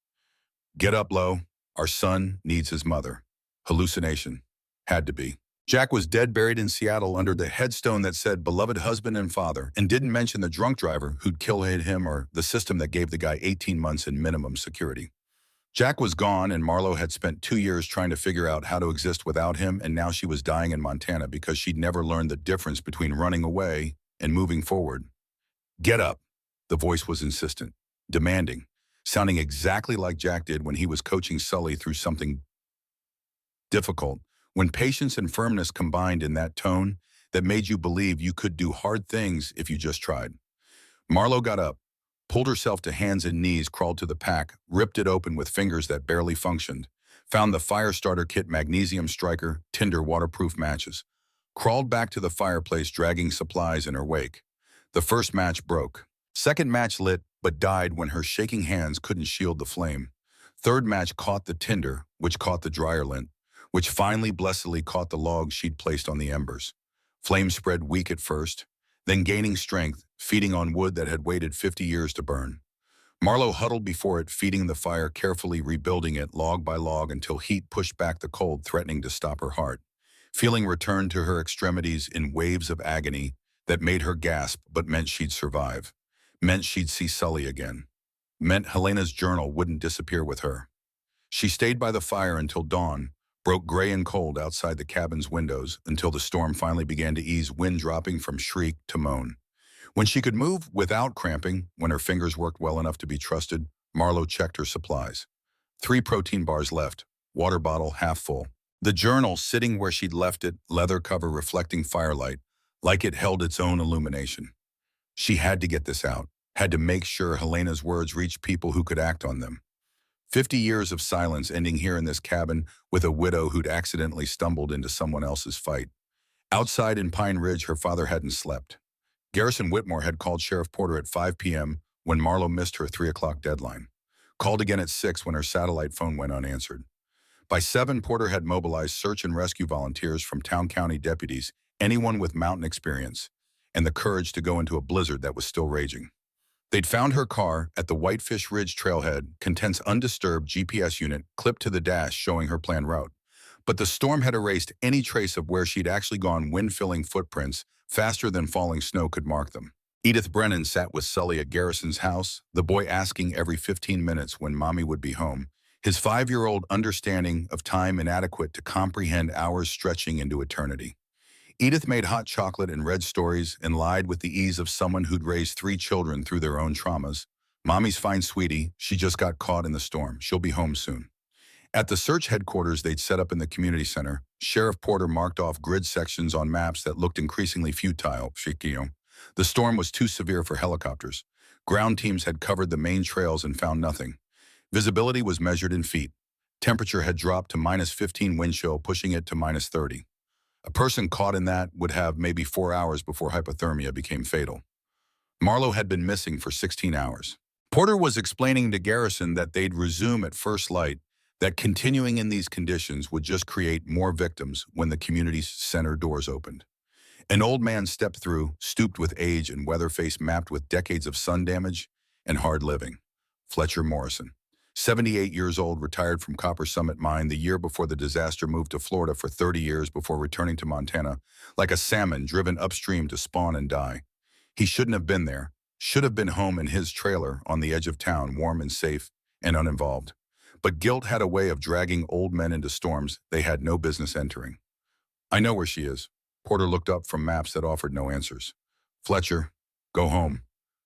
"Get up, Lo. Our son needs his mother." Hallucination. Had to be. Jack was dead, buried in Seattle under the headstone that said beloved husband and father, and didn't mention the drunk driver who'd killed him or the system that gave the guy 18 months in minimum security. Jack was gone, and Marlo had spent 2 years trying to figure out how to exist without him, and now she was dying in Montana because she'd never learned the difference between running away and moving forward. Get up. The voice was insistent, demanding, sounding exactly like Jack did when he was coaching Sully through something difficult, when patience and firmness combined in that tone that made you believe you could do hard things if you just tried. Marlo got up, pulled herself to hands and knees, crawled to the pack, ripped it open with fingers that barely functioned, found the fire starter kit, magnesium striker, tinder, waterproof matches, crawled back to the fireplace, dragging supplies in her wake. The first match broke. Second match lit, but died when her shaking hands couldn't shield the flame. Third match caught the tinder, which caught the dryer lint, which finally blessedly caught the logs she'd placed on the embers. Flame spread weak at first, then gaining strength, feeding on wood that had waited 50 years to burn. Marlo huddled before it, feeding the fire, carefully rebuilding it log by log until heat pushed back the cold, threatening to stop her heart. Feeling returned to her extremities in waves of agony that made her gasp but meant she'd survive. Meant she'd see Sully again. Meant Helena's journal wouldn't disappear with her. She stayed by the fire until dawn, broke gray and cold outside the cabin's windows until the storm finally began to ease, wind dropping from shriek to moan. When she could move without cramping, when her fingers worked well enough to be trusted, Marlo checked her supplies. 3 protein bars left, water bottle half full. The journal sitting where she'd left it, leather cover reflecting firelight, like it held its own illumination. She had to get this out, had to make sure Helena's words reached people who could act on them. 50 years of silence ending here in this cabin with a widow who'd accidentally stumbled into someone else's fight. Outside in Pine Ridge, her father hadn't slept. Garrison Whitmore had called Sheriff Porter at 5 p.m. when Marlo missed her 3 o'clock deadline. Called again at 6 when her satellite phone went unanswered. By 7, Porter had mobilized search and rescue volunteers from town county deputies, anyone with mountain experience, and the courage to go into a blizzard that was still raging. They'd found her car at the Whitefish Ridge trailhead, Content's undisturbed GPS unit clipped to the dash showing her planned route. But the storm had erased any trace of where she'd actually gone, wind-filling footprints faster than falling snow could mark them. Edith Brennan sat with Sully at Garrison's house, the boy asking every 15 minutes when Mommy would be home, his 5-year-old understanding of time inadequate to comprehend hours stretching into eternity. Edith made hot chocolate and read stories and lied with the ease of someone who'd raised 3 children through their own traumas. Mommy's fine, sweetie. She just got caught in the storm. She'll be home soon. At the search headquarters they'd set up in the community center, Sheriff Porter marked off grid sections on maps that looked increasingly futile. The storm was too severe for helicopters. Ground teams had covered the main trails and found nothing. Visibility was measured in feet. Temperature had dropped to -15 wind chill, pushing it to -30. A person caught in that would have maybe 4 hours before hypothermia became fatal. Marlo had been missing for 16 hours. Porter was explaining to Garrison that they'd resume at first light, that continuing in these conditions would just create more victims when the community center doors opened. An old man stepped through, stooped with age and weather face mapped with decades of sun damage and hard living. Fletcher Morrison. 78 years old, retired from Copper Summit Mine the year before the disaster, moved to Florida for 30 years before returning to Montana, like a salmon driven upstream to spawn and die. He shouldn't have been there, should have been home in his trailer on the edge of town, warm and safe and uninvolved. But guilt had a way of dragging old men into storms they had no business entering. I know where she is. Porter looked up from maps that offered no answers. Fletcher, go home.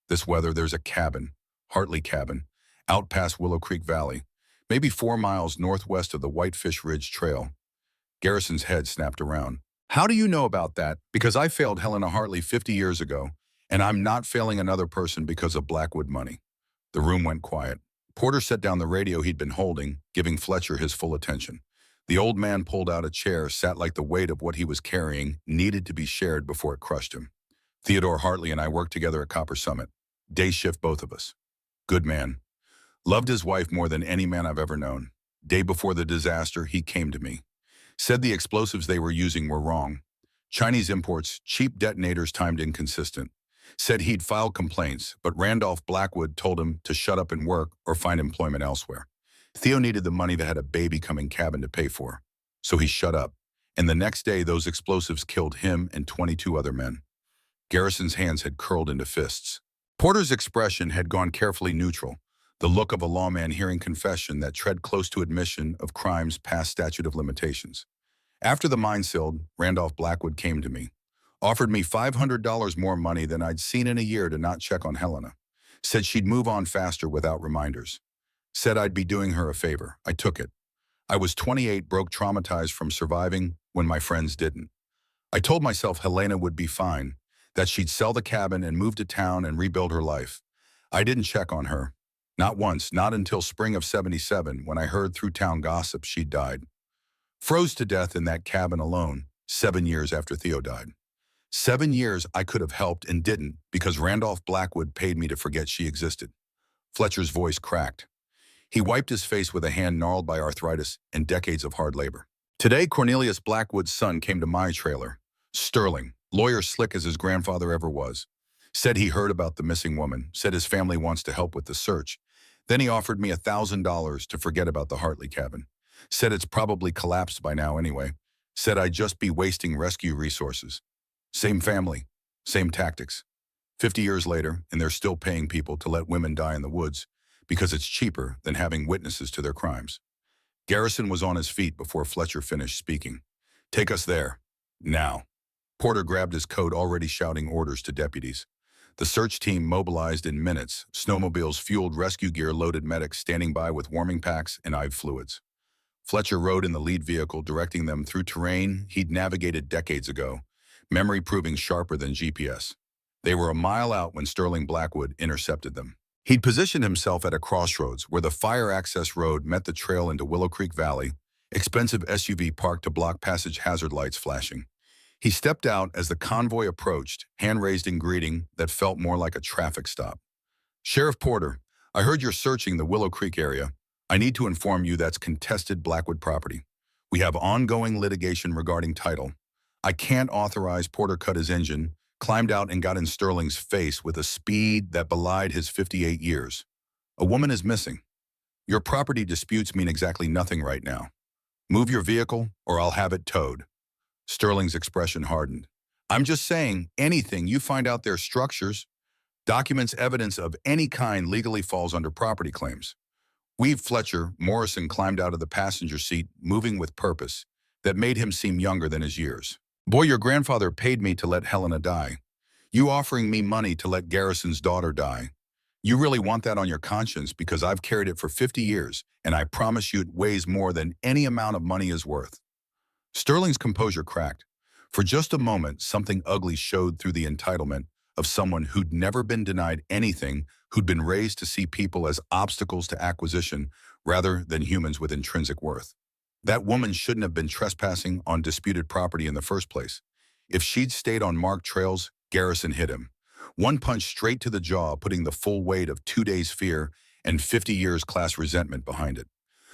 This weather, there's a cabin, Hartley Cabin, out past Willow Creek Valley, maybe 4 miles northwest of the Whitefish Ridge Trail. Garrison's head snapped around. How do you know about that? Because I failed Helena Hartley 50 years ago, and I'm not failing another person because of Blackwood money. The room went quiet. Porter set down the radio he'd been holding, giving Fletcher his full attention. The old man pulled out a chair, sat like the weight of what he was carrying needed to be shared before it crushed him. Theodore Hartley and I worked together at Copper Summit. Day shift, both of us. Good man. Loved his wife more than any man I've ever known. Day before the disaster, he came to me. Said the explosives they were using were wrong. Chinese imports, cheap detonators timed inconsistent. Said he'd filed complaints, but Randolph Blackwood told him to shut up and work or find employment elsewhere. Theo needed the money that had a baby coming cabin to pay for. So he shut up. And the next day, those explosives killed him and 22 other men. Garrison's hands had curled into fists. Porter's expression had gone carefully neutral. the look of a lawman hearing confession that tread close to admission of crimes past statute of limitations. After the mine sealed, Randolph Blackwood came to me, offered me $500 more money than I'd seen in a year to not check on Helena, said she'd move on faster without reminders, said I'd be doing her a favor. I took it. I was 28, broke, traumatized from surviving when my friends didn't. I told myself Helena would be fine, that she'd sell the cabin and move to town and rebuild her life. I didn't check on her. Not once, not until spring of '77 when I heard through town gossip she'd died. Froze to death in that cabin alone, 7 years after Theo died. 7 years I could have helped and didn't because Randolph Blackwood paid me to forget she existed. Fletcher's voice cracked. He wiped his face with a hand gnarled by arthritis and decades of hard labor. Today, Cornelius Blackwood's son came to my trailer. Sterling, lawyer slick as his grandfather ever was. Said he heard about the missing woman, said his family wants to help with the search. Then he offered me $1,000 to forget about the Hartley cabin. Said it's probably collapsed by now anyway. Said I'd just be wasting rescue resources. Same family, same tactics. 50 years later, and they're still paying people to let women die in the woods because it's cheaper than having witnesses to their crimes. Garrison was on his feet before Fletcher finished speaking. Take us there. Now. Porter grabbed his coat, already shouting orders to deputies. The search team mobilized in minutes, snowmobiles, fueled rescue gear, loaded medics standing by with warming packs and IV fluids. Fletcher rode in the lead vehicle, directing them through terrain he'd navigated decades ago, memory proving sharper than GPS. They were a mile out when Sterling Blackwood intercepted them. He'd positioned himself at a crossroads where the fire access road met the trail into Willow Creek Valley, expensive SUV parked to block passage, hazard lights flashing. He stepped out as the convoy approached, hand raised in greeting that felt more like a traffic stop. Sheriff Porter, I heard you're searching the Willow Creek area. I need to inform you that's contested Blackwood property. We have ongoing litigation regarding title. I can't authorize. Porter cut his engine, climbed out and got in Sterling's face with a speed that belied his 58 years. A woman is missing. Your property disputes mean exactly nothing right now. Move your vehicle or I'll have it towed. Sterling's expression hardened. I'm just saying, anything you find out there, structures, documents, evidence of any kind, legally falls under property claims. Fletcher Morrison climbed out of the passenger seat, moving with purpose that made him seem younger than his years. Boy, your grandfather paid me to let Helena die. You offering me money to let Garrison's daughter die. You really want that on your conscience because I've carried it for 50 years, and I promise you it weighs more than any amount of money is worth. Sterling's composure cracked. For just a moment, something ugly showed through the entitlement of someone who'd never been denied anything, who'd been raised to see people as obstacles to acquisition rather than humans with intrinsic worth. That woman shouldn't have been trespassing on disputed property in the first place. If she'd stayed on marked trails, Garrison hit him. One punch straight to the jaw, putting the full weight of 2 days' fear and 50 years' class resentment behind it.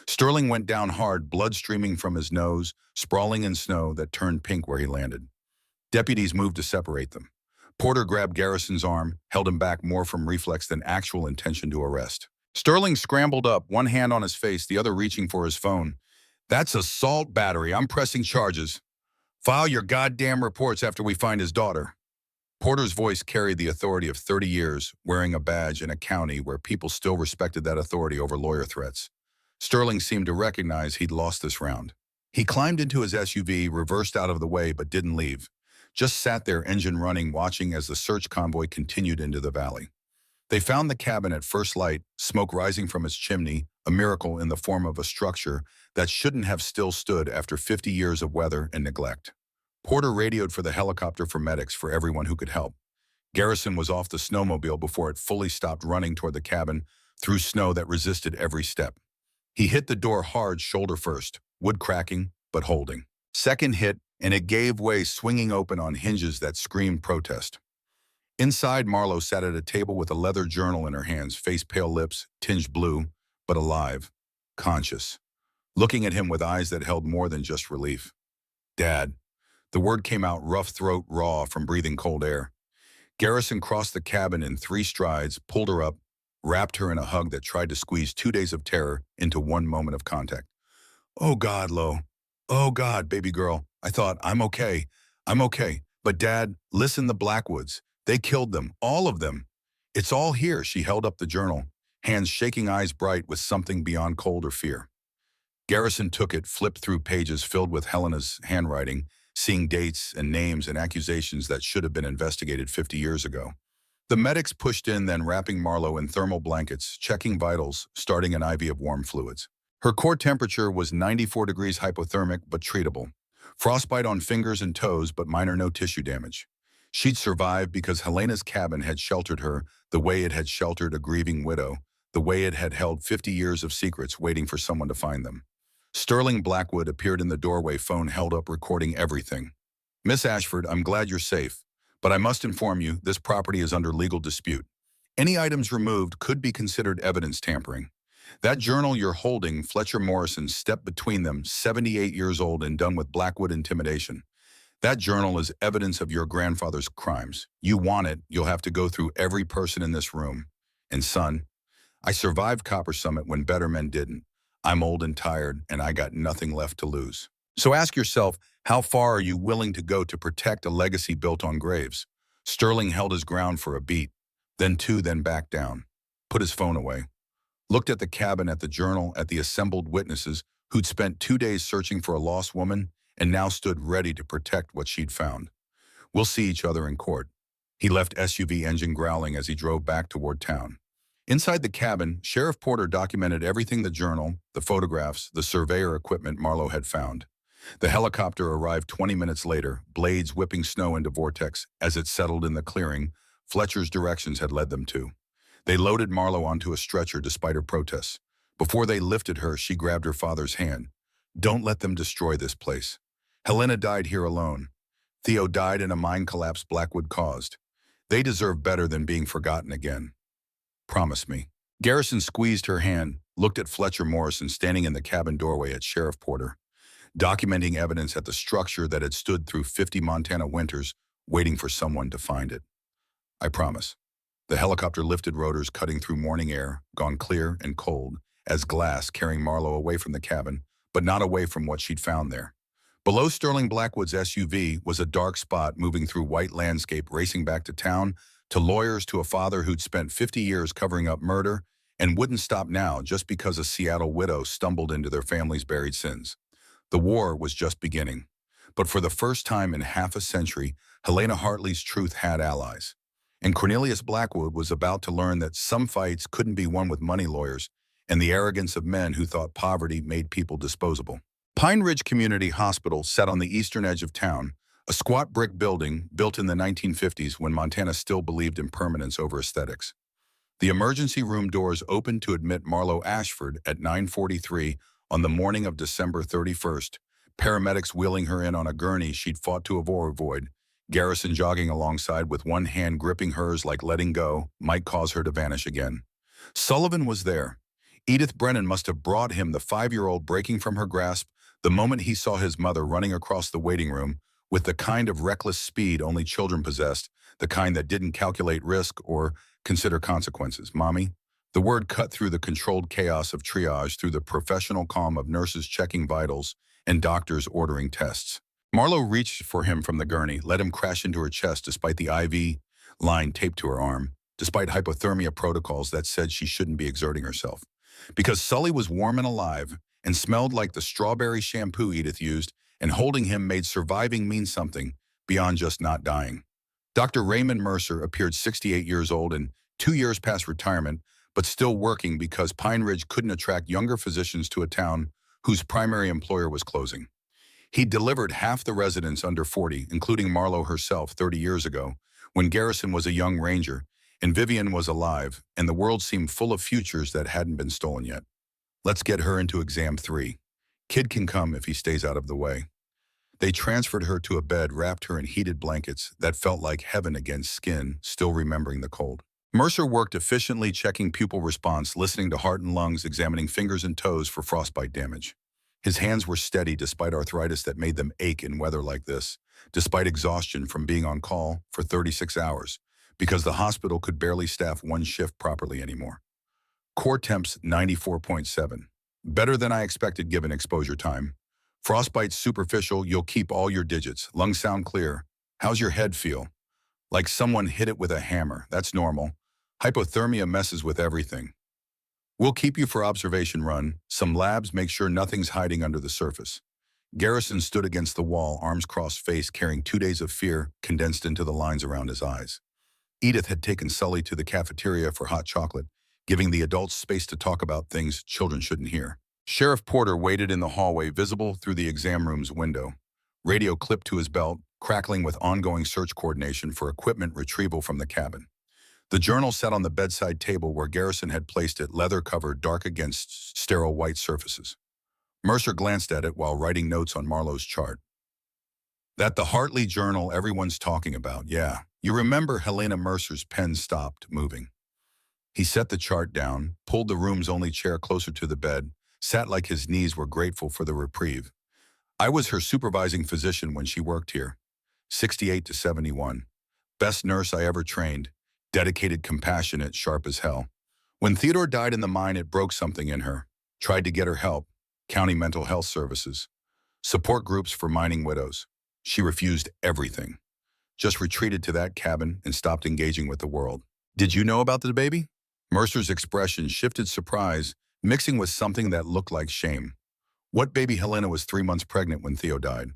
Sterling went down hard, blood streaming from his nose, sprawling in snow that turned pink where he landed. Deputies moved to separate them. Porter grabbed Garrison's arm, held him back more from reflex than actual intention to arrest. Sterling scrambled up, one hand on his face, the other reaching for his phone. That's assault battery. I'm pressing charges. File your goddamn reports after we find his daughter. Porter's voice carried the authority of 30 years, wearing a badge in a county where people still respected that authority over lawyer threats. Sterling seemed to recognize he'd lost this round. He climbed into his SUV, reversed out of the way, but didn't leave. Just sat there, engine running, watching as the search convoy continued into the valley. They found the cabin at first light, smoke rising from its chimney, a miracle in the form of a structure that shouldn't have still stood after 50 years of weather and neglect. Porter radioed for the helicopter for medics for everyone who could help. Garrison was off the snowmobile before it fully stopped running toward the cabin through snow that resisted every step. He hit the door hard, shoulder first, wood cracking, but holding. Second hit, and it gave way, swinging open on hinges that screamed protest. Inside, Marlowe sat at a table with a leather journal in her hands, face-pale lips, tinged blue, but alive, conscious, looking at him with eyes that held more than just relief. Dad. The word came out rough throat, raw from breathing cold air. Garrison crossed the cabin in 3 strides, pulled her up, wrapped her in a hug that tried to squeeze 2 days of terror into 1 moment of contact. Oh God, Lo. Oh God, baby girl. I thought, I'm okay. I'm okay. But Dad, listen, the Blackwoods. They killed them. All of them. It's all here. She held up the journal. hands shaking, eyes bright with something beyond cold or fear. Garrison took it, flipped through pages filled with Helena's handwriting, seeing dates and names and accusations that should have been investigated 50 years ago. The medics pushed in, then wrapping Marlo in thermal blankets, checking vitals, starting an IV of warm fluids. Her core temperature was 94 degrees hypothermic but treatable. Frostbite on fingers and toes but minor, no tissue damage. She'd survived because Helena's cabin had sheltered her the way it had sheltered a grieving widow, the way it had held 50 years of secrets waiting for someone to find them. Sterling Blackwood appeared in the doorway, phone held up, recording everything. "Miss Ashford, I'm glad you're safe, but I must inform you this property is under legal dispute. Any items removed could be considered evidence tampering. That journal you're holding, Fletcher Morrison stepped between them, 78 years old and done with Blackwood intimidation. That journal is evidence of your grandfather's crimes. You want it, you'll have to go through every person in this room. And son, I survived Copper Summit when better men didn't. I'm old and tired, and I got nothing left to lose. So ask yourself, how far are you willing to go to protect a legacy built on graves?" Sterling held his ground for a beat, then two, then backed down. Put his phone away. Looked at the cabin, at the journal, at the assembled witnesses who'd spent 2 days searching for a lost woman and now stood ready to protect what she'd found. "We'll see each other in court." He left SUV engine growling as he drove back toward town. Inside the cabin, Sheriff Porter documented everything: the journal, the photographs, the surveyor equipment Marlo had found. The helicopter arrived 20 minutes later, blades whipping snow into vortex as it settled in the clearing Fletcher's directions had led them to. They loaded Marlo onto a stretcher despite her protests. Before they lifted her, she grabbed her father's hand. "Don't let them destroy this place. Helena died here alone. Theo died in a mine collapse Blackwood caused. They deserve better than being forgotten again. Promise me." Garrison squeezed her hand, looked at Fletcher Morrison standing in the cabin doorway, at Sheriff Porter, documenting evidence at the structure that had stood through 50 Montana winters, waiting for someone to find it. "I promise." The helicopter lifted, rotors cutting through morning air, gone clear and cold as glass, carrying Marlo away from the cabin, but not away from what she'd found there. Below Sterling Blackwood's SUV was a dark spot moving through white landscape, racing back to town, to lawyers, to a father who'd spent 50 years covering up murder and wouldn't stop now just because a Seattle widow stumbled into their family's buried sins. The war was just beginning. But for the first time in half a century, Helena Hartley's truth had allies. And Cornelius Blackwood was about to learn that some fights couldn't be won with money lawyers and the arrogance of men who thought poverty made people disposable. Pine Ridge Community Hospital sat on the eastern edge of town, a squat brick building built in the 1950s when Montana still believed in permanence over aesthetics. The emergency room doors opened to admit Marlo Ashford at 9:43 on the morning of December 31st, paramedics wheeling her in on a gurney she'd fought to avoid, Garrison jogging alongside with one hand gripping hers like letting go might cause her to vanish again. Sullivan was there. Edith Brennan must have brought him the 5-year-old, breaking from her grasp the moment he saw his mother running across the waiting room with the kind of reckless speed only children possessed, the kind that didn't calculate risk or consider consequences. "Mommy?" The word cut through the controlled chaos of triage, through the professional calm of nurses checking vitals and doctors ordering tests. Marlo reached for him from the gurney, let him crash into her chest despite the IV line taped to her arm, despite hypothermia protocols that said she shouldn't be exerting herself. Because Sully was warm and alive and smelled like the strawberry shampoo Edith used, and holding him made surviving mean something beyond just not dying. Dr. Raymond Mercer appeared, 68 years old and 2 years past retirement, but still working because Pine Ridge couldn't attract younger physicians to a town whose primary employer was closing. He delivered half the residents under 40, including Marlo herself 30 years ago, when Garrison was a young ranger, and Vivian was alive, and the world seemed full of futures that hadn't been stolen yet. "Let's get her into exam 3. Kid can come if he stays out of the way." They transferred her to a bed, wrapped her in heated blankets that felt like heaven against skin, still remembering the cold. Mercer worked efficiently, checking pupil response, listening to heart and lungs, examining fingers and toes for frostbite damage. His hands were steady despite arthritis that made them ache in weather like this, despite exhaustion from being on call for 36 hours, because the hospital could barely staff one shift properly anymore. Core temps 94.7. Better than I expected given exposure time. Frostbite superficial, you'll keep all your digits. Lungs sound clear. How's your head feel? Like someone hit it with a hammer. That's normal. Hypothermia messes with everything. We'll keep you for observation run. Some labs make sure nothing's hiding under the surface. Garrison stood against the wall, arms crossed, face carrying 2 days of fear condensed into the lines around his eyes. Edith had taken Sully to the cafeteria for hot chocolate, giving the adults space to talk about things children shouldn't hear. Sheriff Porter waited in the hallway, visible through the exam room's window. Radio clipped to his belt, crackling with ongoing search coordination for equipment retrieval from the cabin. The journal sat on the bedside table where Garrison had placed it, leather-covered, dark against sterile white surfaces. Mercer glanced at it while writing notes on Marlowe's chart. That the Hartley journal everyone's talking about, yeah. You remember Helena Mercer's pen stopped moving. He set the chart down, pulled the room's only chair closer to the bed, sat like his knees were grateful for the reprieve. I was her supervising physician when she worked here. 68 to 71. Best nurse I ever trained. Dedicated, compassionate, sharp as hell. When Theodore died in the mine, it broke something in her. Tried to get her help. County mental health services. Support groups for mining widows. She refused everything. Just retreated to that cabin and stopped engaging with the world. Did you know about the baby? Mercer's expression shifted, surprise, mixing with something that looked like shame. What baby? Helena was 3 months pregnant when Theo died.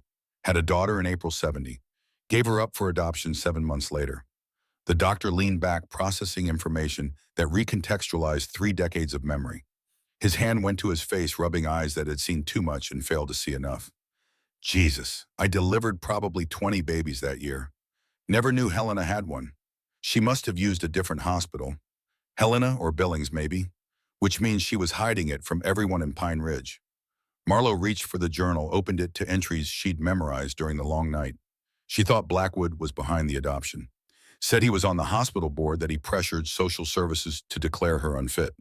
Had a daughter in April 70. Gave her up for adoption 7 months later. The doctor leaned back, processing information that recontextualized 3 decades of memory. His hand went to his face, rubbing eyes that had seen too much and failed to see enough. Jesus, I delivered probably 20 babies that year. Never knew Helena had one. She must have used a different hospital. Helena or Billings, maybe. Which means she was hiding it from everyone in Pine Ridge. Marlowe reached for the journal, opened it to entries she'd memorized during the long night. She thought Blackwood was behind the adoption. Said he was on the hospital board, that he pressured social services to declare her unfit.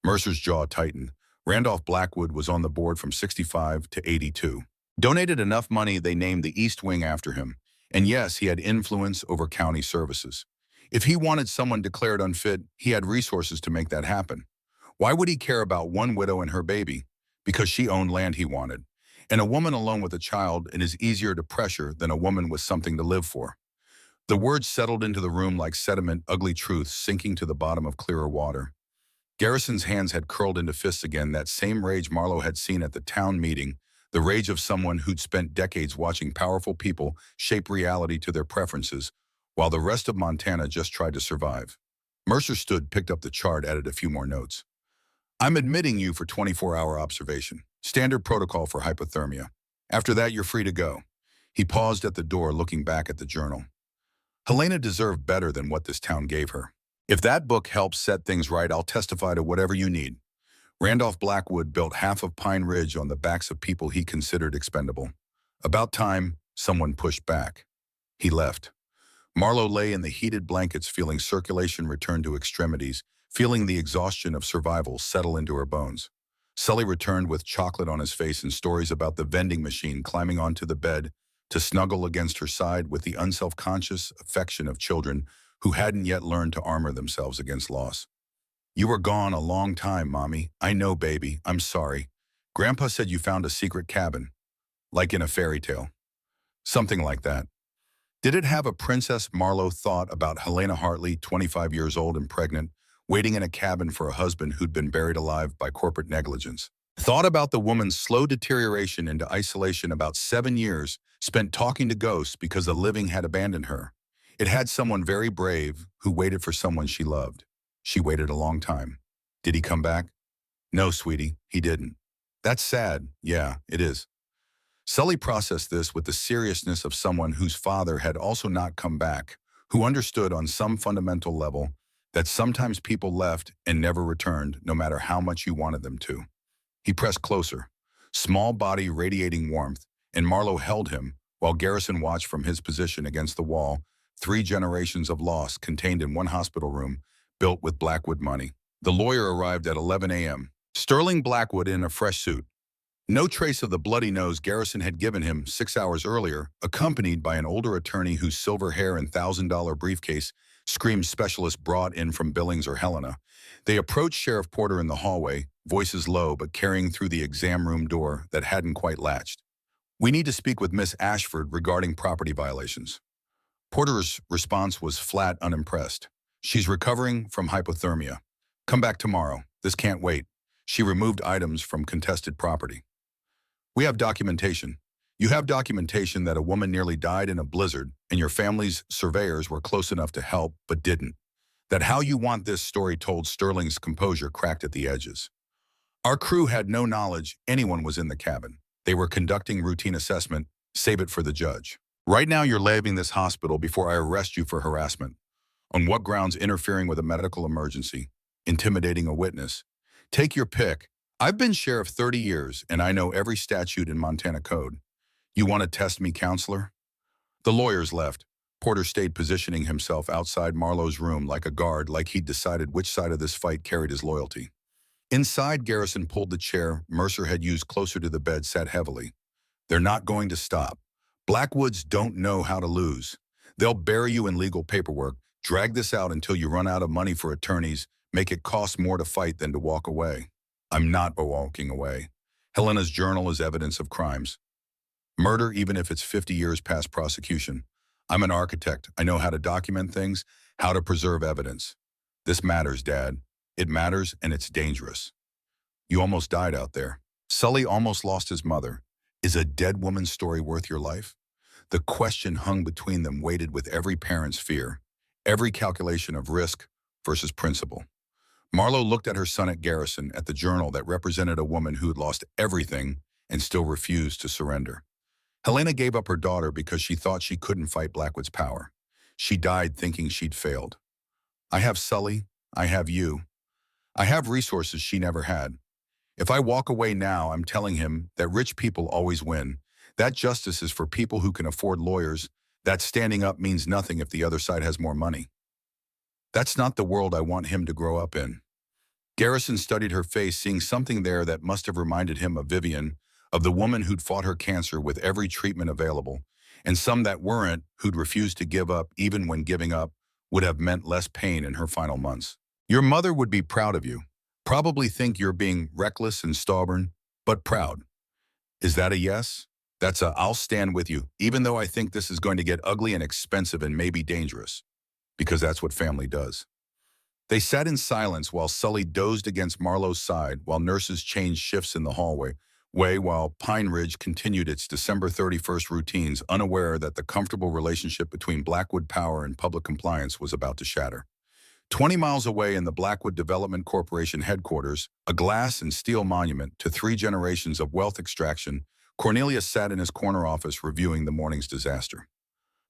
Mercer's jaw tightened. Randolph Blackwood was on the board from 65 to 82. Donated enough money they named the East Wing after him. And yes, he had influence over county services. If he wanted someone declared unfit, he had resources to make that happen. Why would he care about one widow and her baby? Because she owned land he wanted. And a woman alone with a child, it is easier to pressure than a woman with something to live for. The words settled into the room like sediment, ugly truths sinking to the bottom of clearer water. Garrison's hands had curled into fists again, that same rage Marlowe had seen at the town meeting, the rage of someone who'd spent decades watching powerful people shape reality to their preferences, while the rest of Montana just tried to survive. Mercer stood, picked up the chart, added a few more notes. I'm admitting you for 24-hour observation. Standard protocol for hypothermia. After that, you're free to go. He paused at the door, looking back at the journal. Helena deserved better than what this town gave her. If that book helps set things right, I'll testify to whatever you need. Randolph Blackwood built half of Pine Ridge on the backs of people he considered expendable. About time, someone pushed back. He left. Marlowe lay in the heated blankets, feeling circulation return to extremities, feeling the exhaustion of survival settle into her bones. Sully returned with chocolate on his face and stories about the vending machine, climbing onto the bed to snuggle against her side with the unself-conscious affection of children who hadn't yet learned to armor themselves against loss. You were gone a long time, Mommy. I know, baby. I'm sorry. Grandpa said you found a secret cabin. Like in a fairy tale. Something like that. Did it have a princess? Marlowe thought about Helena Hartley, 25 years old and pregnant, waiting in a cabin for a husband who'd been buried alive by corporate negligence. Thought about the woman's slow deterioration into isolation, about 7 years spent talking to ghosts because the living had abandoned her. It had someone very brave who waited for someone she loved. She waited a long time. Did he come back? No, sweetie, he didn't. That's sad. Yeah, it is. Sully processed this with the seriousness of someone whose father had also not come back, who understood on some fundamental level that sometimes people left and never returned, no matter how much you wanted them to. He pressed closer, small body radiating warmth, and Marlowe held him while Garrison watched from his position against the wall, 3 generations of loss contained in one hospital room, built with Blackwood money. The lawyer arrived at 11 a.m. Sterling Blackwood in a fresh suit. No trace of the bloody nose Garrison had given him 6 hours earlier, accompanied by an older attorney whose silver hair and $1,000 briefcase screamed specialist brought in from Billings or Helena. They approached Sheriff Porter in the hallway, voices low but carrying through the exam room door that hadn't quite latched. We need to speak with Miss Ashford regarding property violations. Porter's response was flat, unimpressed. She's recovering from hypothermia. Come back tomorrow. This can't wait. She removed items from contested property. We have documentation. You have documentation that a woman nearly died in a blizzard and your family's surveyors were close enough to help but didn't. That how you want this story told. Sterling's composure cracked at the edges. Our crew had no knowledge anyone was in the cabin. They were conducting routine assessment. Save it for the judge. Right now you're leaving this hospital before I arrest you for harassment. On what grounds? Interfering with a medical emergency, intimidating a witness. Take your pick. I've been sheriff 30 years and I know every statute in Montana code. You want to test me, counselor? The lawyers left. Porter stayed positioning himself outside Marlowe's room like a guard, like he'd decided which side of this fight carried his loyalty. Inside, Garrison pulled the chair Mercer had used closer to the bed, sat heavily. They're not going to stop. Blackwoods don't know how to lose. They'll bury you in legal paperwork, drag this out until you run out of money for attorneys, make it cost more to fight than to walk away. I'm not walking away. Helena's journal is evidence of crimes. Murder, even if it's 50 years past prosecution. I'm an architect. I know how to document things, how to preserve evidence. This matters, Dad. It matters, and it's dangerous. You almost died out there. Sully almost lost his mother. Is a dead woman's story worth your life? The question hung between them, weighted with every parent's fear, every calculation of risk versus principle. Marlowe looked at her son, at Garrison, at the journal that represented a woman who had lost everything and still refused to surrender. Helena gave up her daughter because she thought she couldn't fight Blackwood's power. She died thinking she'd failed. I have Sully. I have you. I have resources she never had. If I walk away now, I'm telling him that rich people always win. That justice is for people who can afford lawyers. That standing up means nothing if the other side has more money. That's not the world I want him to grow up in. Garrison studied her face, seeing something there that must have reminded him of Vivian, of the woman who'd fought her cancer with every treatment available, and some that weren't, who'd refused to give up even when giving up would have meant less pain in her final months. Your mother would be proud of you. Probably think you're being reckless and stubborn, but proud. Is that a yes? That's a I'll stand with you, even though I think this is going to get ugly and expensive and maybe dangerous. Because that's what family does. They sat in silence while Sully dozed against Marlowe's side, while nurses changed shifts in the hallway, while Pine Ridge continued its December 31st routines, unaware that the comfortable relationship between Blackwood Power and public compliance was about to shatter. 20 miles away in the Blackwood Development Corporation headquarters, a glass and steel monument to 3 generations of wealth extraction, Cornelius sat in his corner office reviewing the morning's disaster.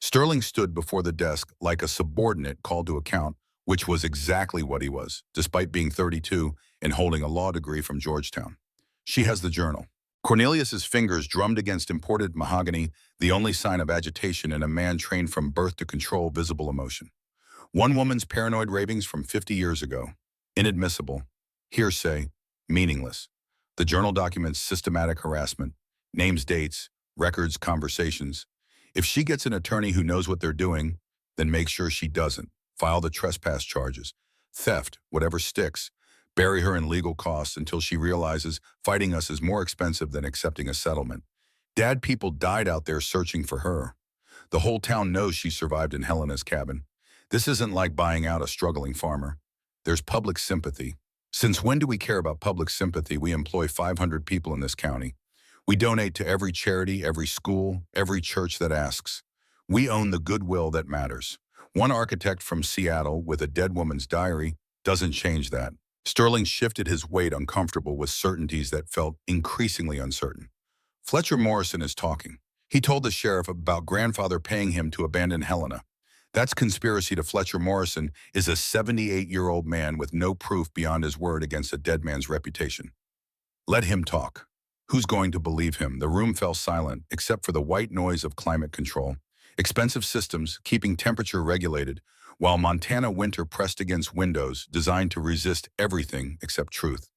Sterling stood before the desk like a subordinate called to account, which was exactly what he was, despite being 32 and holding a law degree from Georgetown. She has the journal. Cornelius's fingers drummed against imported mahogany, the only sign of agitation in a man trained from birth to control visible emotion. One woman's paranoid ravings from 50 years ago. Inadmissible. Hearsay. Meaningless. The journal documents systematic harassment. Names, dates, records, conversations. If she gets an attorney who knows what they're doing, then make sure she doesn't. File the trespass charges. Theft, whatever sticks. Bury her in legal costs until she realizes fighting us is more expensive than accepting a settlement. Dad, people died out there searching for her. The whole town knows she survived in Helena's cabin. This isn't like buying out a struggling farmer. There's public sympathy. Since when do we care about public sympathy? We employ 500 people in this county. We donate to every charity, every school, every church that asks. We own the goodwill that matters. One architect from Seattle with a dead woman's diary doesn't change that. Sterling shifted his weight, uncomfortable with certainties that felt increasingly uncertain. Fletcher Morrison is talking. He told the sheriff about grandfather paying him to abandon Helena. That's conspiracy to Fletcher Morrison is a 78-year-old man with no proof beyond his word against a dead man's reputation. Let him talk. Who's going to believe him? The room fell silent, except for the white noise of climate control. Expensive systems keeping temperature regulated, while Montana winter pressed against windows designed to resist everything except truth.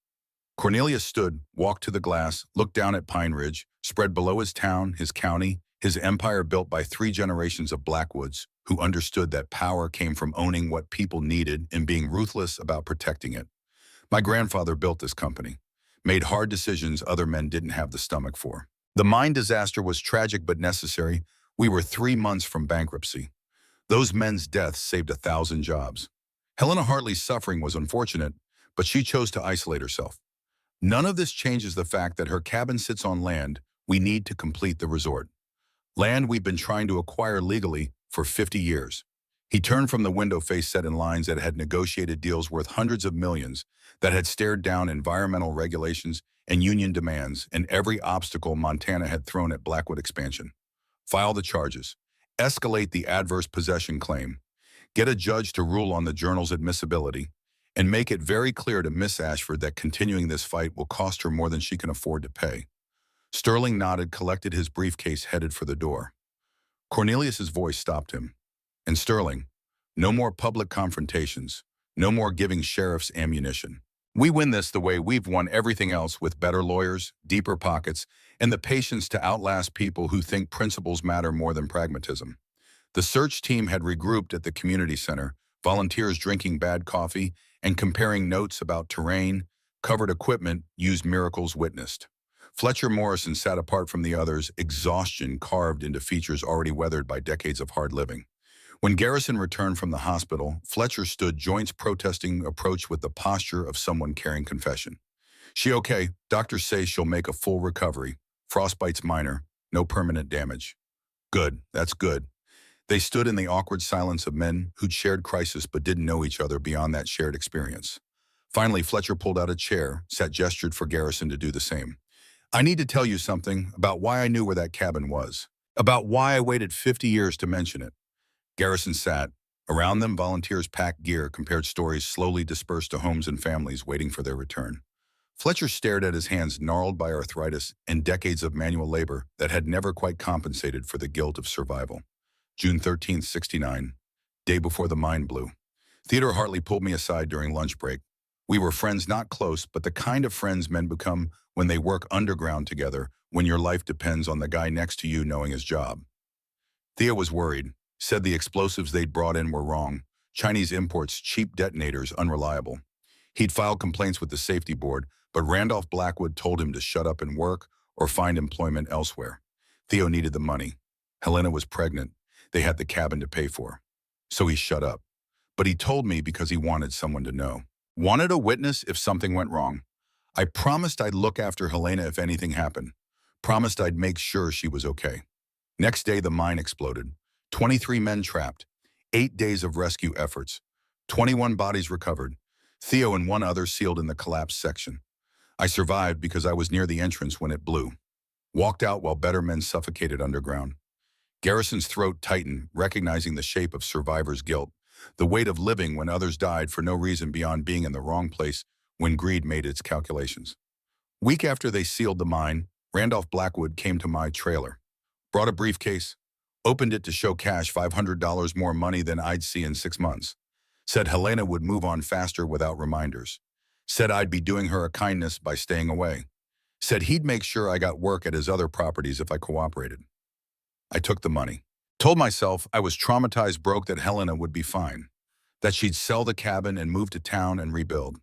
Cornelius stood, walked to the glass, looked down at Pine Ridge, spread below his town, his county, his empire built by 3 generations of Blackwoods, who understood that power came from owning what people needed and being ruthless about protecting it. My grandfather built this company, made hard decisions other men didn't have the stomach for. The mine disaster was tragic but necessary. We were 3 months from bankruptcy. Those men's deaths saved 1,000 jobs. Helena Hartley's suffering was unfortunate, but she chose to isolate herself. None of this changes the fact that her cabin sits on land we need to complete the resort. Land we've been trying to acquire legally for 50 years. He turned from the window face set in lines that had negotiated deals worth hundreds of millions, that had stared down environmental regulations and union demands and every obstacle Montana had thrown at Blackwood expansion. File the charges. Escalate the adverse possession claim. Get a judge to rule on the journal's admissibility, and make it very clear to Miss Ashford that continuing this fight will cost her more than she can afford to pay. Sterling nodded, collected his briefcase, headed for the door. Cornelius's voice stopped him. And Sterling, no more public confrontations, no more giving sheriffs ammunition. We win this the way we've won everything else, with better lawyers, deeper pockets, and the patience to outlast people who think principles matter more than pragmatism. The search team had regrouped at the community center, volunteers drinking bad coffee and comparing notes about terrain, covered equipment, used miracles witnessed. Fletcher Morrison sat apart from the others, exhaustion carved into features already weathered by decades of hard living. When Garrison returned from the hospital, Fletcher stood, joints protesting, approach with the posture of someone carrying confession. She okay, doctors say she'll make a full recovery. Frostbite's minor, no permanent damage. Good, that's good. They stood in the awkward silence of men who'd shared crisis but didn't know each other beyond that shared experience. Finally, Fletcher pulled out a chair, gestured for Garrison to do the same. I need to tell you something about why I knew where that cabin was, about why I waited 50 years to mention it. Garrison sat. Around them, volunteers packed gear, compared stories, slowly dispersed to homes and families waiting for their return. Fletcher stared at his hands gnarled by arthritis and decades of manual labor that had never quite compensated for the guilt of survival. June 13th, 69, day before the mine blew. Theodore Hartley pulled me aside during lunch break. We were friends, not close, but the kind of friends men become when they work underground together, when your life depends on the guy next to you knowing his job. Theo was worried, said the explosives they'd brought in were wrong, Chinese imports, cheap detonators, unreliable. He'd filed complaints with the safety board, but Randolph Blackwood told him to shut up and work or find employment elsewhere. Theo needed the money. Helena was pregnant. They had the cabin to pay for. So he shut up. But he told me because he wanted someone to know. Wanted a witness if something went wrong. I promised I'd look after Helena if anything happened. Promised I'd make sure she was okay. Next day, the mine exploded. 23 men trapped. 8 days of rescue efforts. 21 bodies recovered. Theo and one other sealed in the collapsed section. I survived because I was near the entrance when it blew. Walked out while better men suffocated underground. Garrison's throat tightened, recognizing the shape of survivor's guilt, the weight of living when others died for no reason beyond being in the wrong place when greed made its calculations. Week after they sealed the mine, Randolph Blackwood came to my trailer. Brought a briefcase, opened it to show cash, $500 more money than I'd see in 6 months. Said Helena would move on faster without reminders. Said I'd be doing her a kindness by staying away. Said he'd make sure I got work at his other properties if I cooperated. I took the money. Told myself I was traumatized broke, that Helena would be fine, that she'd sell the cabin and move to town and rebuild.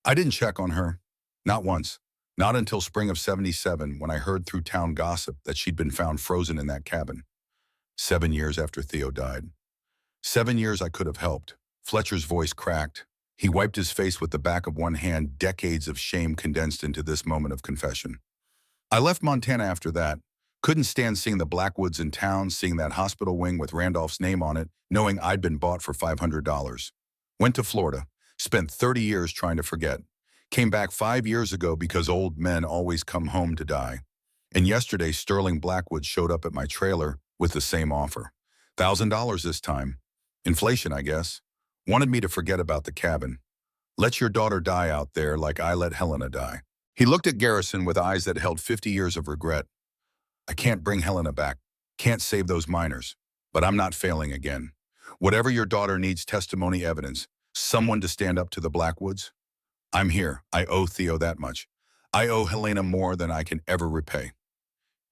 I didn't check on her. Not once. Not until spring of 77, when I heard through town gossip that she'd been found frozen in that cabin. 7 years after Theo died. 7 years I could have helped. Fletcher's voice cracked. He wiped his face with the back of one hand, decades of shame condensed into this moment of confession. I left Montana after that. Couldn't stand seeing the Blackwoods in town, seeing that hospital wing with Randolph's name on it, knowing I'd been bought for $500. Went to Florida. Spent 30 years trying to forget. Came back 5 years ago because old men always come home to die. And yesterday, Sterling Blackwood showed up at my trailer with the same offer. $1,000 this time. Inflation, I guess. Wanted me to forget about the cabin. Let your daughter die out there like I let Helena die. He looked at Garrison with eyes that held 50 years of regret. I can't bring Helena back. Can't save those miners. But I'm not failing again. Whatever your daughter needs, testimony, evidence, someone to stand up to the Blackwoods. I'm here. I owe Theo that much. I owe Helena more than I can ever repay.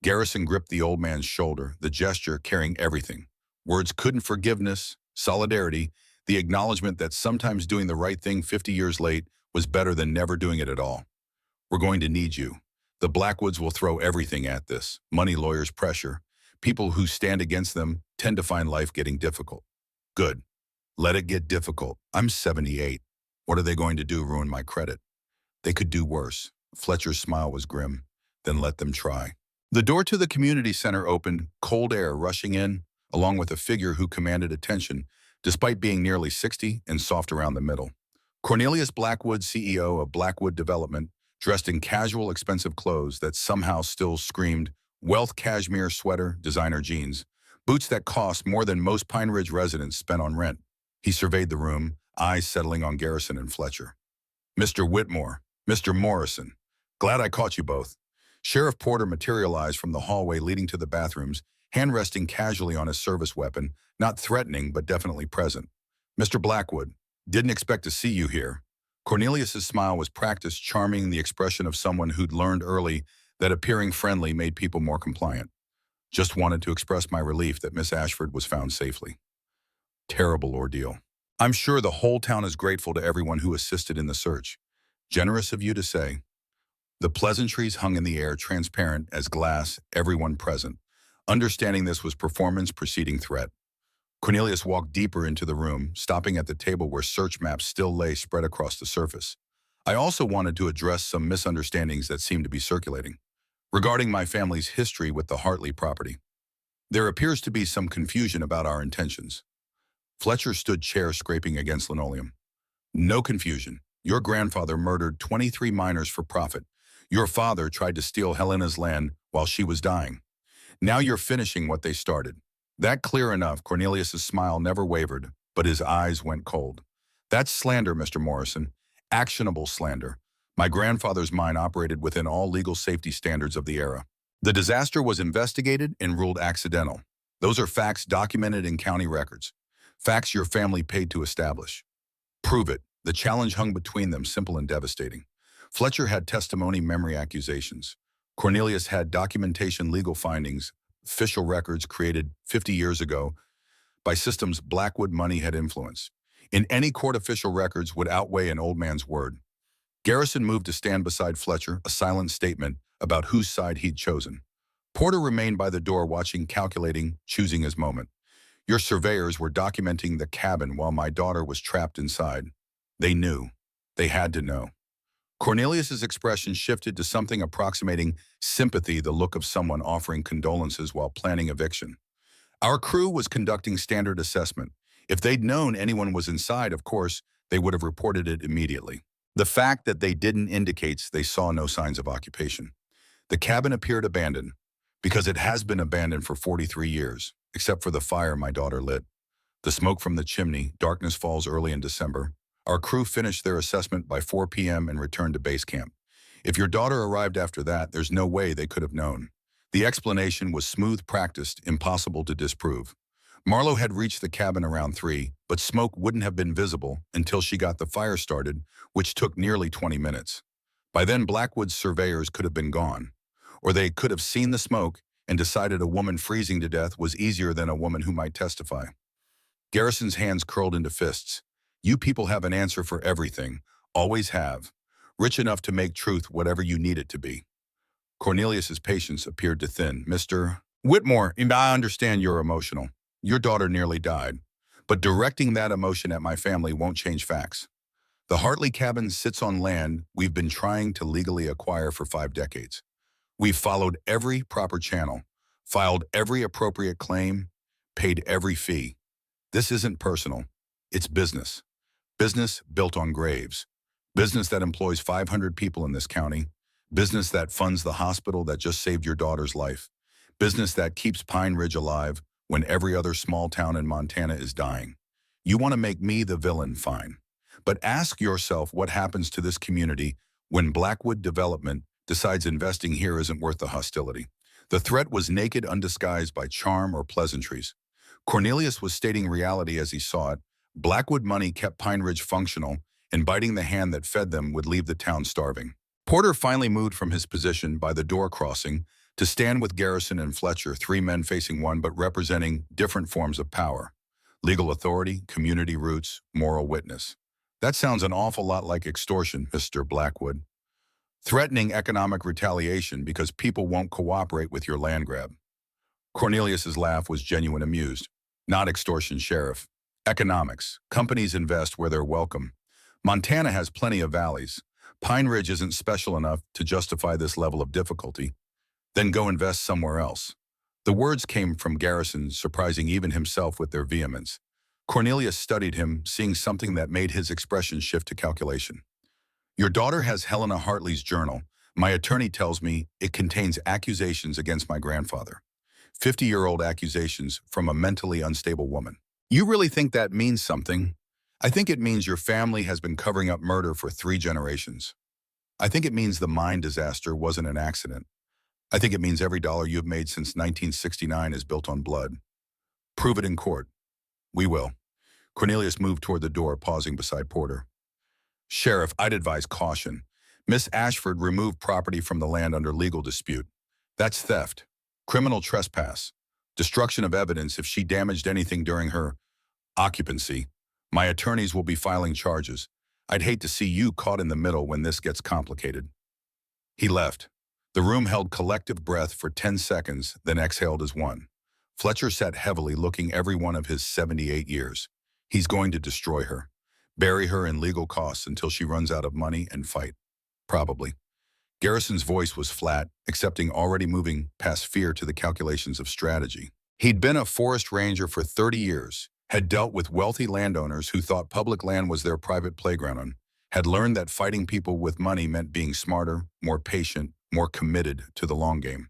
Garrison gripped the old man's shoulder, the gesture carrying everything. Words couldn't, forgiveness, solidarity, the acknowledgement that sometimes doing the right thing 50 years late was better than never doing it at all. We're going to need you. The Blackwoods will throw everything at this. Money, lawyers, pressure. People who stand against them tend to find life getting difficult. Good. Let it get difficult. I'm 78. What are they going to do, ruin my credit? They could do worse. Fletcher's smile was grim. Then let them try. The door to the community center opened, cold air rushing in, along with a figure who commanded attention, despite being nearly 60 and soft around the middle. Cornelius Blackwood, CEO of Blackwood Development, dressed in casual, expensive clothes that somehow still screamed wealth, cashmere sweater, designer jeans, boots that cost more than most Pine Ridge residents spent on rent. He surveyed the room, eyes settling on Garrison and Fletcher. Mr. Whitmore, Mr. Morrison, glad I caught you both. Sheriff Porter materialized from the hallway leading to the bathrooms, hand resting casually on his service weapon, not threatening but definitely present. Mr. Blackwood, didn't expect to see you here. Cornelius's smile was practiced, charming, the expression of someone who'd learned early that appearing friendly made people more compliant. Just wanted to express my relief that Miss Ashford was found safely. Terrible ordeal. I'm sure the whole town is grateful to everyone who assisted in the search. Generous of you to say. The pleasantries hung in the air, transparent as glass, everyone present, understanding this was performance preceding threat. Cornelius walked deeper into the room, stopping at the table where search maps still lay spread across the surface. I also wanted to address some misunderstandings that seemed to be circulating. Regarding my family's history with the Hartley property, there appears to be some confusion about our intentions. Fletcher stood chair scraping against linoleum. No confusion. Your grandfather murdered 23 miners for profit. Your father tried to steal Helena's land while she was dying. Now you're finishing what they started. That clear enough. Cornelius's smile never wavered, but his eyes went cold. That's slander, Mr. Morrison. Actionable slander. My grandfather's mine operated within all legal safety standards of the era. The disaster was investigated and ruled accidental. Those are facts documented in county records. Facts your family paid to establish. Prove it. The challenge hung between them, simple and devastating. Fletcher had testimony, memory, accusations. Cornelius had documentation, legal findings, official records created 50 years ago by systems Blackwood money had influence. In any court, official records would outweigh an old man's word. Garrison moved to stand beside Fletcher, a silent statement about whose side he'd chosen. Porter remained by the door, watching, calculating, choosing his moment. Your surveyors were documenting the cabin while my daughter was trapped inside. They knew. They had to know. Cornelius's expression shifted to something approximating sympathy, the look of someone offering condolences while planning eviction. Our crew was conducting standard assessment. If they'd known anyone was inside, of course, they would have reported it immediately. The fact that they didn't indicates they saw no signs of occupation. The cabin appeared abandoned, because it has been abandoned for 43 years, except for the fire my daughter lit. The smoke from the chimney, darkness falls early in December. Our crew finished their assessment by 4 p.m. and returned to base camp. If your daughter arrived after that, there's no way they could have known. The explanation was smooth, practiced, impossible to disprove. Marlowe had reached the cabin around 3, but smoke wouldn't have been visible until she got the fire started, which took nearly 20 minutes. By then, Blackwood's surveyors could have been gone, or they could have seen the smoke and decided a woman freezing to death was easier than a woman who might testify. Garrison's hands curled into fists. You people have an answer for everything, always have, rich enough to make truth whatever you need it to be. Cornelius's patience appeared to thin. Mr. Whitmore, I understand you're emotional. Your daughter nearly died, but directing that emotion at my family won't change facts. The Hartley cabin sits on land we've been trying to legally acquire for 5 decades. We've followed every proper channel, filed every appropriate claim, paid every fee. This isn't personal, it's business. Business built on graves. Business that employs 500 people in this county. Business that funds the hospital that just saved your daughter's life. Business that keeps Pine Ridge alive when every other small town in Montana is dying. You want to make me the villain, fine. But ask yourself what happens to this community when Blackwood Development decides investing here isn't worth the hostility. The threat was naked, undisguised by charm or pleasantries. Cornelius was stating reality as he saw it. Blackwood money kept Pine Ridge functional, and biting the hand that fed them would leave the town starving. Porter finally moved from his position by the door crossing to stand with Garrison and Fletcher, 3 men facing one but representing different forms of power. Legal authority, community roots, moral witness. That sounds an awful lot like extortion, Mr. Blackwood. Threatening economic retaliation because people won't cooperate with your land grab. Cornelius's laugh was genuine, amused. Not extortion, Sheriff. Economics. Companies invest where they're welcome. Montana has plenty of valleys. Pine Ridge isn't special enough to justify this level of difficulty. Then go invest somewhere else. The words came from Garrison, surprising even himself with their vehemence. Cornelius studied him, seeing something that made his expression shift to calculation. Your daughter has Helena Hartley's journal. My attorney tells me it contains accusations against my grandfather. 50-year-old accusations from a mentally unstable woman. You really think that means something? I think it means your family has been covering up murder for 3 generations. I think it means the mine disaster wasn't an accident. I think it means every dollar you've made since 1969 is built on blood. Prove it in court. We will. Cornelius moved toward the door, pausing beside Porter. Sheriff, I'd advise caution. Miss Ashford removed property from the land under legal dispute. That's theft, criminal trespass, destruction of evidence if she damaged anything during her occupancy. My attorneys will be filing charges. I'd hate to see you caught in the middle when this gets complicated. He left. The room held collective breath for 10 seconds, then exhaled as one. Fletcher sat heavily, looking every one of his 78 years. He's going to destroy her. Bury her in legal costs until she runs out of money and fight. Probably. Garrison's voice was flat, accepting, already moving past fear to the calculations of strategy. He'd been a forest ranger for 30 years, had dealt with wealthy landowners who thought public land was their private playground, had learned that fighting people with money meant being smarter, more patient, more committed to the long game.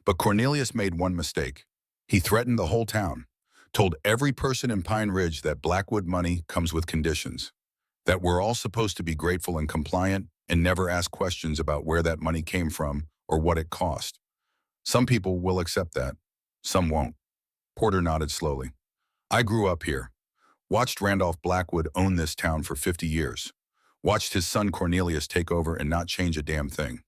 But Cornelius made one mistake. He threatened the whole town, told every person in Pine Ridge that Blackwood money comes with conditions, that we're all supposed to be grateful and compliant and never ask questions about where that money came from or what it cost. Some people will accept that, some won't. Porter nodded slowly. I grew up here, watched Randolph Blackwood own this town for 50 years, watched his son Cornelius take over and not change a damn thing,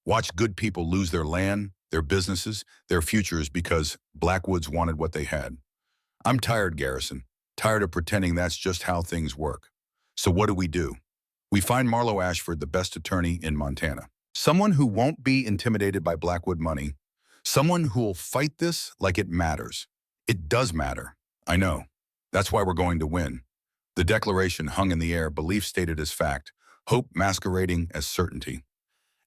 watched good people lose their land, their businesses, their futures because Blackwoods wanted what they had. I'm tired, Garrison, tired of pretending that's just how things work. So what do? We find Marlo Ashford the best attorney in Montana. Someone who won't be intimidated by Blackwood money. Someone who'll fight this like it matters. It does matter. I know. That's why we're going to win. The declaration hung in the air, belief stated as fact, hope masquerading as certainty.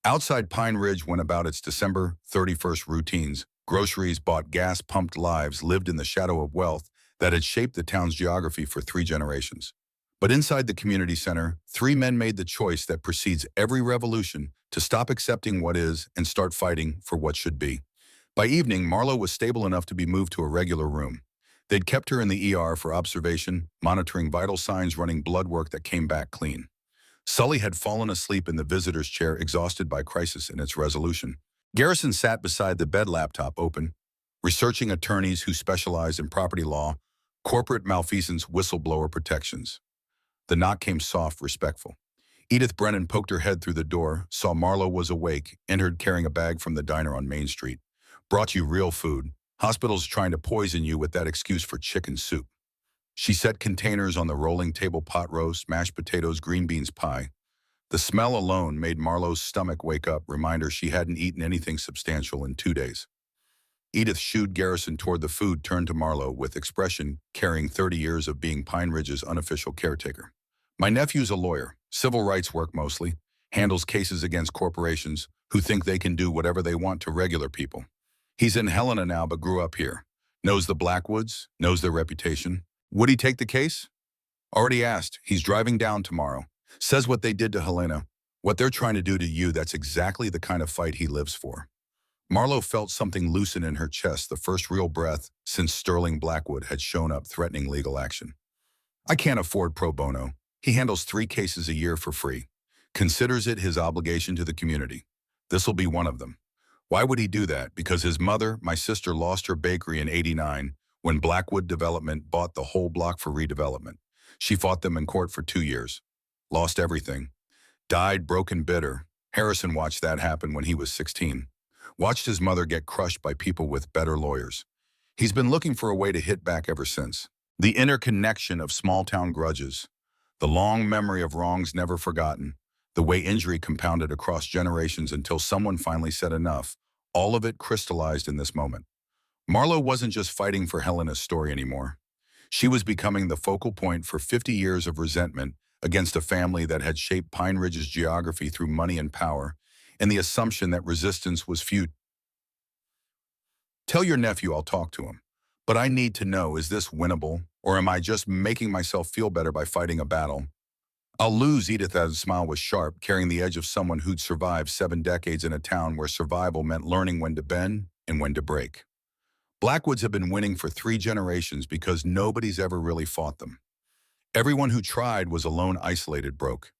Outside Pine Ridge went about its December 31st routines. Groceries, bought gas, pumped lives, lived in the shadow of wealth that had shaped the town's geography for 3 generations. But inside the community center, 3 men made the choice that precedes every revolution to stop accepting what is and start fighting for what should be. By evening, Marlo was stable enough to be moved to a regular room. They'd kept her in the ER for observation, monitoring vital signs, running blood work that came back clean. Sully had fallen asleep in the visitor's chair, exhausted by crisis and its resolution. Garrison sat beside the bed, laptop open, researching attorneys who specialized in property law, corporate malfeasance, whistleblower protections. The knock came soft, respectful. Edith Brennan poked her head through the door, saw Marlo was awake, entered carrying a bag from the diner on Main Street. Brought you real food. Hospital's trying to poison you with that excuse for chicken soup. She set containers on the rolling table, pot roast, mashed potatoes, green beans pie. The smell alone made Marlo's stomach wake up, reminder she hadn't eaten anything substantial in 2 days. Edith shooed Garrison toward the food, turned to Marlo with expression carrying 30 years of being Pine Ridge's unofficial caretaker. My nephew's a lawyer, civil rights work mostly, handles cases against corporations who think they can do whatever they want to regular people. He's in Helena now but grew up here. Knows the Blackwoods, knows their reputation. Would he take the case? Already asked. He's driving down tomorrow. Says what they did to Helena, what they're trying to do to you, that's exactly the kind of fight he lives for. Marlo felt something loosen in her chest, the first real breath since Sterling Blackwood had shown up threatening legal action. I can't afford pro bono. He handles 3 cases a year for free. Considers it his obligation to the community. This'll be one of them. Why would he do that? Because his mother, my sister, lost her bakery in '89 when Blackwood Development bought the whole block for redevelopment. She fought them in court for 2 years. Lost everything. Died broken, bitter. Harrison watched that happen when he was 16. Watched his mother get crushed by people with better lawyers. He's been looking for a way to hit back ever since. The interconnection of small-town grudges. The long memory of wrongs never forgotten. The way injury compounded across generations until someone finally said enough. All of it crystallized in this moment. Marlo wasn't just fighting for Helena's story anymore. She was becoming the focal point for 50 years of resentment against a family that had shaped Pine Ridge's geography through money and power, and the assumption that resistance was futile. Tell your nephew I'll talk to him. But I need to know, is this winnable, or am I just making myself feel better by fighting a battle? I'll lose. Edith's smile was sharp, carrying the edge of someone who'd survived 7 decades in a town where survival meant learning when to bend and when to break. Blackwoods have been winning for 3 generations because nobody's ever really fought them. Everyone who tried was alone, isolated, broke.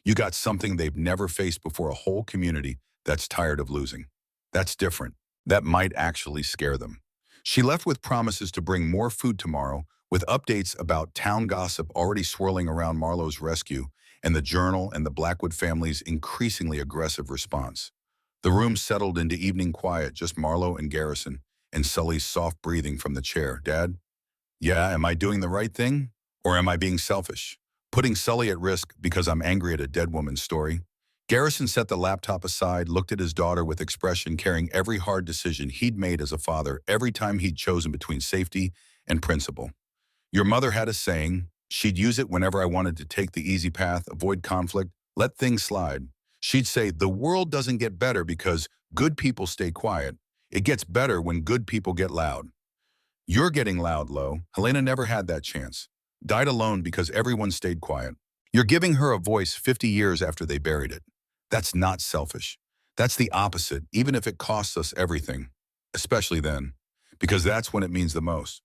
You got something they've never faced before, a whole community that's tired of losing. That's different. That might actually scare them. She left with promises to bring more food tomorrow, with updates about town gossip already swirling around Marlowe's rescue and the Journal and the Blackwood family's increasingly aggressive response. The room settled into evening quiet, just Marlowe and Garrison, and Sully's soft breathing from the chair. Dad? Yeah, am I doing the right thing? Or am I being selfish? Putting Sully at risk because I'm angry at a dead woman's story? Garrison set the laptop aside, looked at his daughter with expression, carrying every hard decision he'd made as a father, every time he'd chosen between safety and principle. Your mother had a saying. She'd use it whenever I wanted to take the easy path, avoid conflict, let things slide. She'd say, the world doesn't get better because good people stay quiet. It gets better when good people get loud. You're getting loud, Lo. Helena never had that chance. Died alone because everyone stayed quiet. You're giving her a voice 50 years after they buried it. That's not selfish. That's the opposite, even if it costs us everything. Especially then, because that's when it means the most.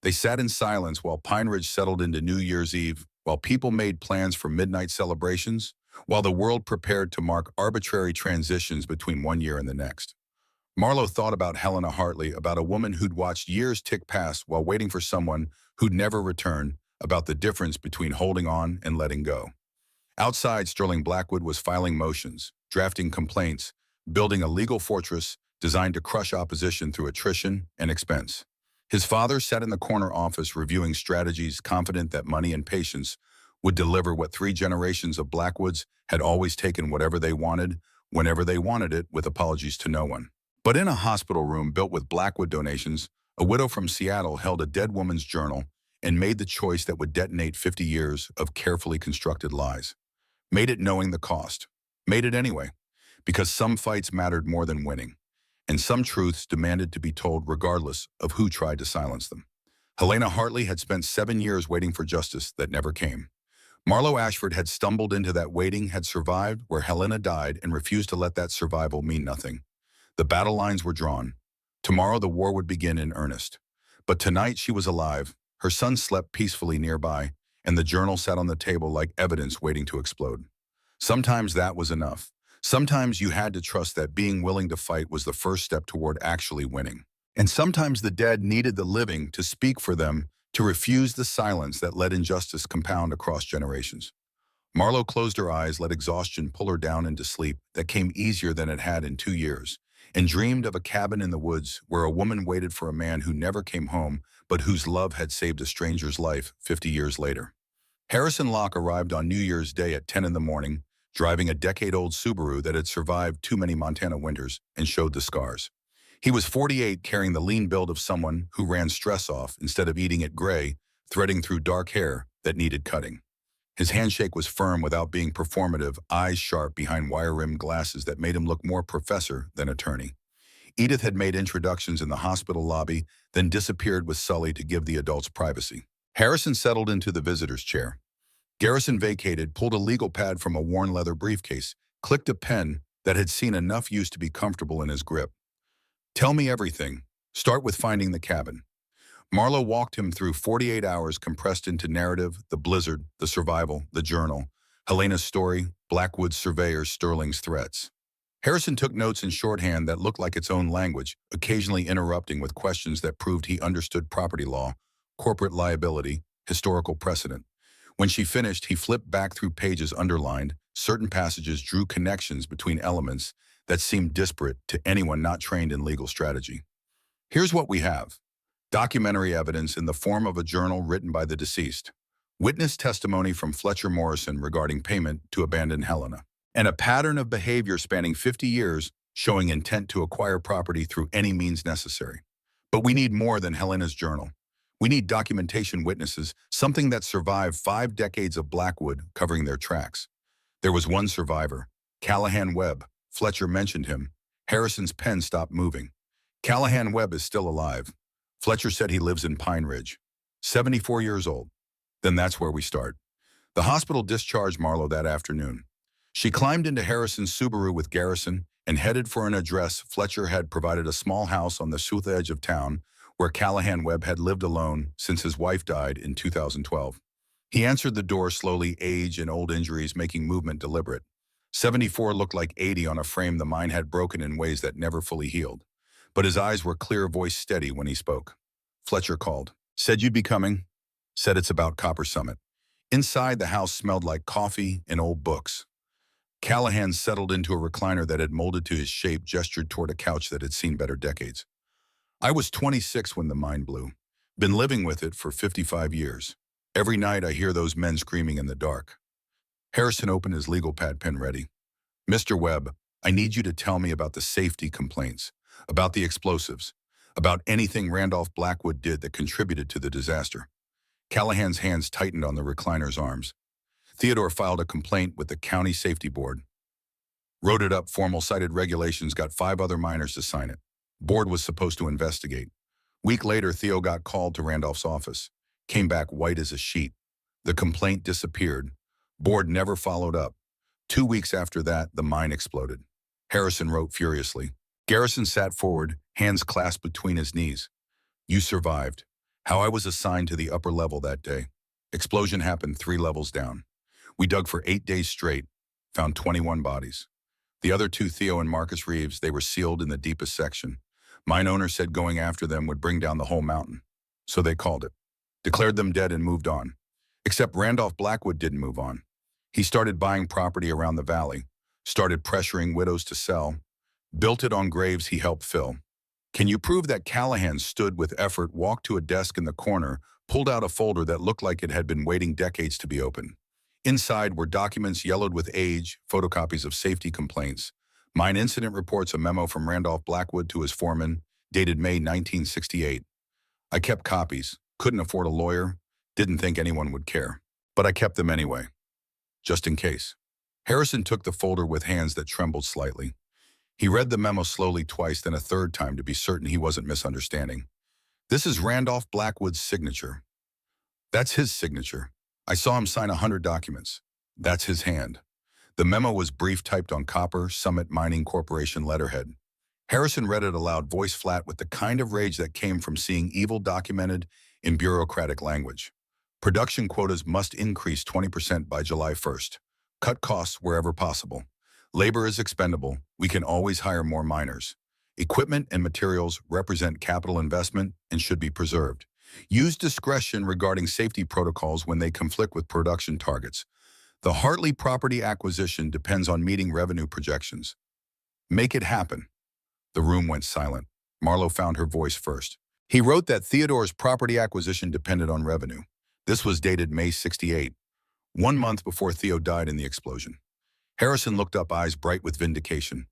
They sat in silence while Pine Ridge settled into New Year's Eve, while people made plans for midnight celebrations, while the world prepared to mark arbitrary transitions between one year and the next. Marlowe thought about Helena Hartley, about a woman who'd watched years tick past while waiting for someone who'd never return, about the difference between holding on and letting go. Outside, Sterling Blackwood was filing motions, drafting complaints, building a legal fortress designed to crush opposition through attrition and expense. His father sat in the corner office reviewing strategies, confident that money and patience would deliver what 3 generations of Blackwoods had always taken: whatever they wanted, whenever they wanted it, with apologies to no one. But in a hospital room built with Blackwood donations, a widow from Seattle held a dead woman's journal and made the choice that would detonate 50 years of carefully constructed lies. Made it knowing the cost. Made it anyway, because some fights mattered more than winning, and some truths demanded to be told regardless of who tried to silence them. Helena Hartley had spent 7 years waiting for justice that never came. Marlowe Ashford had stumbled into that waiting, had survived where Helena died, and refused to let that survival mean nothing. The battle lines were drawn. Tomorrow the war would begin in earnest. But tonight she was alive. Her son slept peacefully nearby, and the journal sat on the table like evidence waiting to explode. Sometimes that was enough. Sometimes you had to trust that being willing to fight was the first step toward actually winning. And sometimes the dead needed the living to speak for them, to refuse the silence that let injustice compound across generations. Marlowe closed her eyes, let exhaustion pull her down into sleep that came easier than it had in 2 years, and dreamed of a cabin in the woods where a woman waited for a man who never came home, but whose love had saved a stranger's life 50 years later. Harrison Locke arrived on New Year's Day at 10 in the morning, driving a decade-old Subaru that had survived too many Montana winters and showed the scars. He was 48, carrying the lean build of someone who ran stress off instead of eating it gray, threading through dark hair that needed cutting. His handshake was firm without being performative, eyes sharp behind wire-rimmed glasses that made him look more professor than attorney. Edith had made introductions in the hospital lobby, then disappeared with Sully to give the adults privacy. Harrison settled into the visitor's chair. Garrison vacated, pulled a legal pad from a worn leather briefcase, clicked a pen that had seen enough use to be comfortable in his grip. Tell me everything. Start with finding the cabin. Marlowe walked him through 48 hours compressed into narrative: the blizzard, the survival, the journal, Helena's story, Blackwood's surveyors, Sterling's threats. Harrison took notes in shorthand that looked like its own language, occasionally interrupting with questions that proved he understood property law, corporate liability, historical precedent. When she finished, he flipped back through pages underlined. Certain passages drew connections between elements that seemed disparate to anyone not trained in legal strategy. Here's what we have. Documentary evidence in the form of a journal written by the deceased. Witness testimony from Fletcher Morrison regarding payment to abandon Helena. And a pattern of behavior spanning 50 years showing intent to acquire property through any means necessary. But we need more than Helena's journal. We need documentation witnesses, something that survived 5 decades of Blackwood covering their tracks. There was one survivor, Callahan Webb. Fletcher mentioned him. Harrison's pen stopped moving. Callahan Webb is still alive. Fletcher said he lives in Pine Ridge. 74 years old. Then that's where we start. The hospital discharged Marlowe that afternoon. She climbed into Harrison's Subaru with Garrison and headed for an address. Fletcher had provided a small house on the south edge of town where Callahan Webb had lived alone since his wife died in 2012. He answered the door slowly, age and old injuries making movement deliberate. 74 looked like 80 on a frame the mind had broken in ways that never fully healed. But his eyes were clear, voice steady when he spoke. Fletcher called. Said you'd be coming. Said it's about Copper Summit. Inside, the house smelled like coffee and old books. Callahan settled into a recliner that had molded to his shape, gestured toward a couch that had seen better decades. I was 26 when the mind blew. Been living with it for 55 years. Every night I hear those men screaming in the dark. Harrison opened his legal pad, pen ready. Mr. Webb, I need you to tell me about the safety complaints, about the explosives, about anything Randolph Blackwood did that contributed to the disaster. Callahan's hands tightened on the recliner's arms. Theodore filed a complaint with the County Safety Board. Wrote it up, formal cited regulations, got 5 other minors to sign it. Board was supposed to investigate. Week later, Theo got called to Randolph's office. Came back white as a sheet. The complaint disappeared. Board never followed up. 2 weeks after that, the mine exploded. Harrison wrote furiously. Garrison sat forward, hands clasped between his knees. You survived. How I was assigned to the upper level that day. Explosion happened 3 levels down. We dug for 8 days straight, found 21 bodies. The other 2, Theo and Marcus Reeves, they were sealed in the deepest section. Mine owner said going after them would bring down the whole mountain. So they called it. Declared them dead and moved on. Except Randolph Blackwood didn't move on. He started buying property around the valley, started pressuring widows to sell, built it on graves he helped fill. Can you prove that Callahan stood with effort, walked to a desk in the corner, pulled out a folder that looked like it had been waiting decades to be opened? Inside were documents yellowed with age, photocopies of safety complaints, mine incident reports, a memo from Randolph Blackwood to his foreman, dated May 1968. I kept copies, couldn't afford a lawyer, didn't think anyone would care. But I kept them anyway, just in case. Harrison took the folder with hands that trembled slightly. He read the memo slowly twice, then a third time to be certain he wasn't misunderstanding. This is Randolph Blackwood's signature. That's his signature. I saw him sign 100 documents. That's his hand. The memo was brief, typed on Copper Summit Mining Corporation letterhead. Harrison read it aloud, voice flat with the kind of rage that came from seeing evil documented in bureaucratic language. Production quotas must increase 20% by July 1st. Cut costs wherever possible. Labor is expendable. We can always hire more miners. Equipment and materials represent capital investment and should be preserved. Use discretion regarding safety protocols when they conflict with production targets. The Hartley property acquisition depends on meeting revenue projections. Make it happen. The room went silent. Marlowe found her voice first. He wrote that Theodore's property acquisition depended on revenue. This was dated May 68, 1 month before Theo died in the explosion. Harrison looked up, eyes bright with vindication.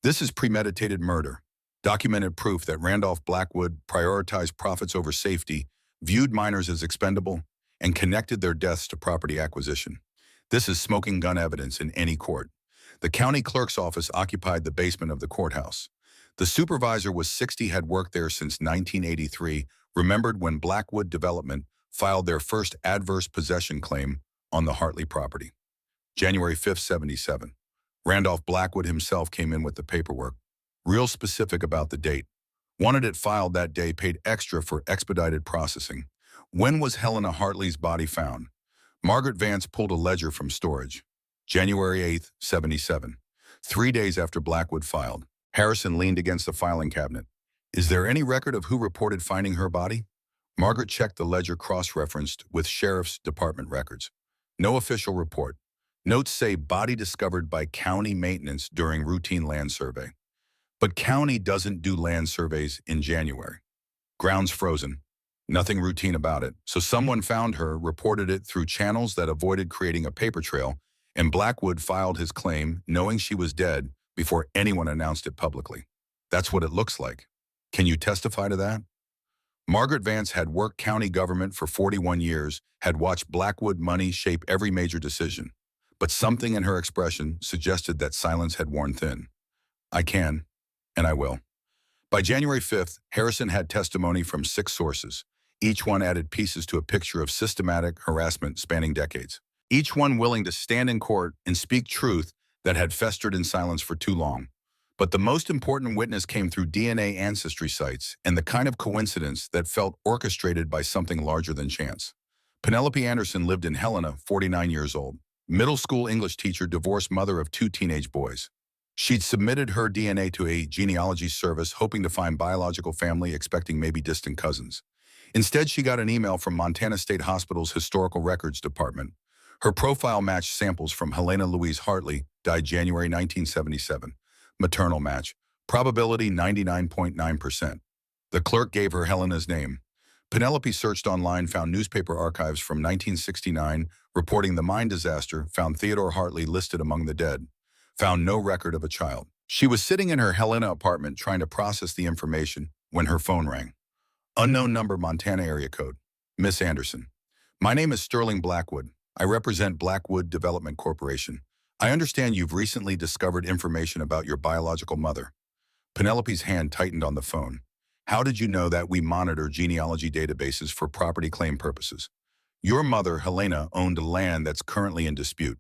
This is premeditated murder. Documented proof that Randolph Blackwood prioritized profits over safety, viewed miners as expendable, and connected their deaths to property acquisition. This is smoking gun evidence in any court. The county clerk's office occupied the basement of the courthouse. The supervisor was 60, had worked there since 1983, remembered when Blackwood Development filed their first adverse possession claim on the Hartley property. January 5, 77. Randolph Blackwood himself came in with the paperwork. Real specific about the date. Wanted it filed that day, paid extra for expedited processing. When was Helena Hartley's body found? Margaret Vance pulled a ledger from storage. January 8, 77. 3 days after Blackwood filed. Harrison leaned against the filing cabinet. Is there any record of who reported finding her body? Margaret checked the ledger, cross-referenced with Sheriff's Department records. No official report. Notes say body discovered by county maintenance during routine land survey. But county doesn't do land surveys in January. Ground's frozen. Nothing routine about it. So someone found her, reported it through channels that avoided creating a paper trail, and Blackwood filed his claim knowing she was dead before anyone announced it publicly. That's what it looks like. Can you testify to that? Margaret Vance had worked county government for 41 years, had watched Blackwood money shape every major decision. But something in her expression suggested that silence had worn thin. I can, and I will. By January 5th, Harrison had testimony from 6 sources. Each one added pieces to a picture of systematic harassment spanning decades. Each one willing to stand in court and speak truth that had festered in silence for too long. But the most important witness came through DNA ancestry sites and the kind of coincidence that felt orchestrated by something larger than chance. Penelope Anderson lived in Helena, 49 years old, middle school English teacher, divorced mother of 2 teenage boys. She'd submitted her DNA to a genealogy service hoping to find biological family, expecting maybe distant cousins. Instead, she got an email from Montana State Hospital's Historical Records Department. Her profile matched samples from Helena Louise Hartley, died January 1977. Maternal match. Probability 99.9%. The clerk gave her Helena's name. Penelope searched online, found newspaper archives from 1969 reporting the mine disaster, found Theodore Hartley listed among the dead, found no record of a child. She was sitting in her Helena apartment trying to process the information when her phone rang. Unknown number, Montana area code. Miss Anderson. My name is Sterling Blackwood. I represent Blackwood Development Corporation. I understand you've recently discovered information about your biological mother. Penelope's hand tightened on the phone. How did you know that we monitor genealogy databases for property claim purposes? Your mother, Helena, owned land that's currently in dispute.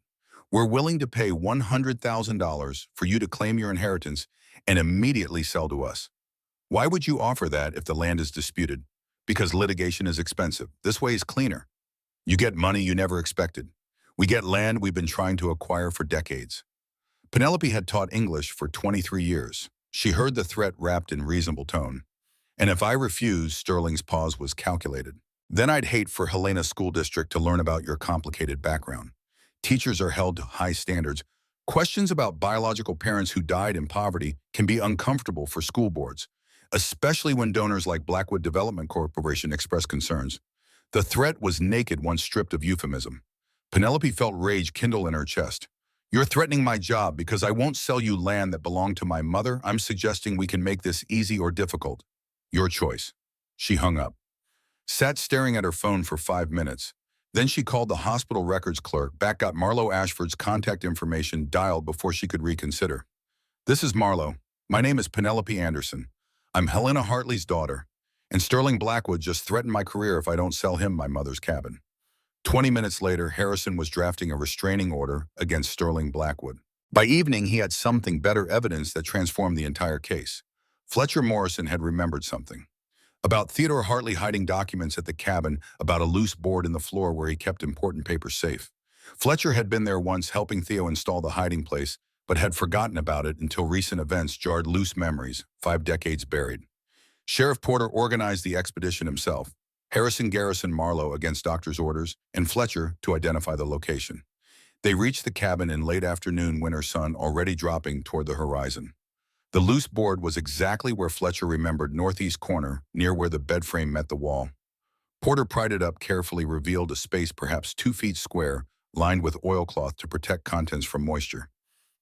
We're willing to pay $100,000 for you to claim your inheritance and immediately sell to us. Why would you offer that if the land is disputed? Because litigation is expensive. This way is cleaner. You get money you never expected. We get land we've been trying to acquire for decades. Penelope had taught English for 23 years. She heard the threat wrapped in reasonable tone. And if I refuse, Sterling's pause was calculated. Then I'd hate for Helena School District to learn about your complicated background. Teachers are held to high standards. Questions about biological parents who died in poverty can be uncomfortable for school boards, especially when donors like Blackwood Development Corporation express concerns. The threat was naked once stripped of euphemism. Penelope felt rage kindle in her chest. You're threatening my job because I won't sell you land that belonged to my mother. I'm suggesting we can make this easy or difficult. Your choice. She hung up. Sat staring at her phone for 5 minutes. Then she called the hospital records clerk back, got Marlo Ashford's contact information dialed before she could reconsider. This is Marlo. My name is Penelope Anderson. I'm Helena Hartley's daughter. And Sterling Blackwood just threatened my career if I don't sell him my mother's cabin. 20 minutes later, Harrison was drafting a restraining order against Sterling Blackwood. By evening, he had something better, evidence that transformed the entire case. Fletcher Morrison had remembered something. About Theodore Hartley hiding documents at the cabin, about a loose board in the floor where he kept important papers safe. Fletcher had been there once helping Theo install the hiding place, but had forgotten about it until recent events jarred loose memories, 5 decades buried. Sheriff Porter organized the expedition himself. Harrison garrisoned Marlo against doctor's orders, and Fletcher to identify the location. They reached the cabin in late afternoon, winter sun already dropping toward the horizon. The loose board was exactly where Fletcher remembered, northeast corner, near where the bed frame met the wall. Porter pried it up carefully, revealed a space perhaps 2 feet square, lined with oilcloth to protect contents from moisture.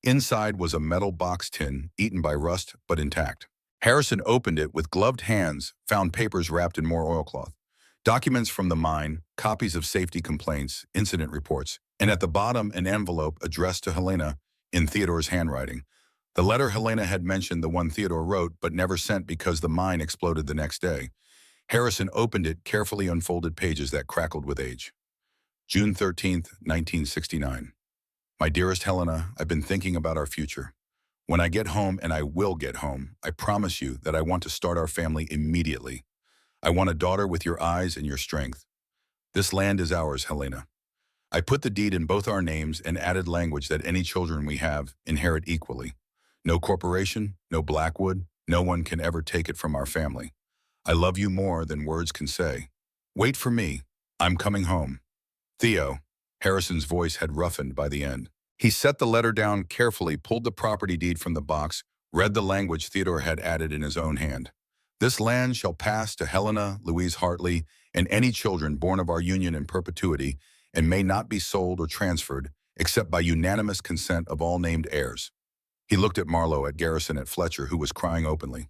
Inside was a metal box tin, eaten by rust but intact. Harrison opened it with gloved hands, found papers wrapped in more oilcloth. Documents from the mine, copies of safety complaints, incident reports, and at the bottom an envelope addressed to Helena in Theodore's handwriting. The letter Helena had mentioned, the one Theodore wrote but never sent because the mine exploded the next day. Harrison opened it, carefully unfolded pages that crackled with age. June 13th, 1969. My dearest Helena, I've been thinking about our future. When I get home, and I will get home, I promise you that I want to start our family immediately. I want a daughter with your eyes and your strength. This land is ours, Helena. I put the deed in both our names and added language that any children we have inherit equally. No corporation, no Blackwood, no one can ever take it from our family. I love you more than words can say. Wait for me. I'm coming home. Theo. Harrison's voice had roughened by the end. He set the letter down carefully, pulled the property deed from the box, read the language Theodore had added in his own hand. This land shall pass to Helena Louise Hartley and any children born of our union in perpetuity, and may not be sold or transferred, except by unanimous consent of all named heirs. He looked at Marlo, at Garrison, at Fletcher, who was crying openly.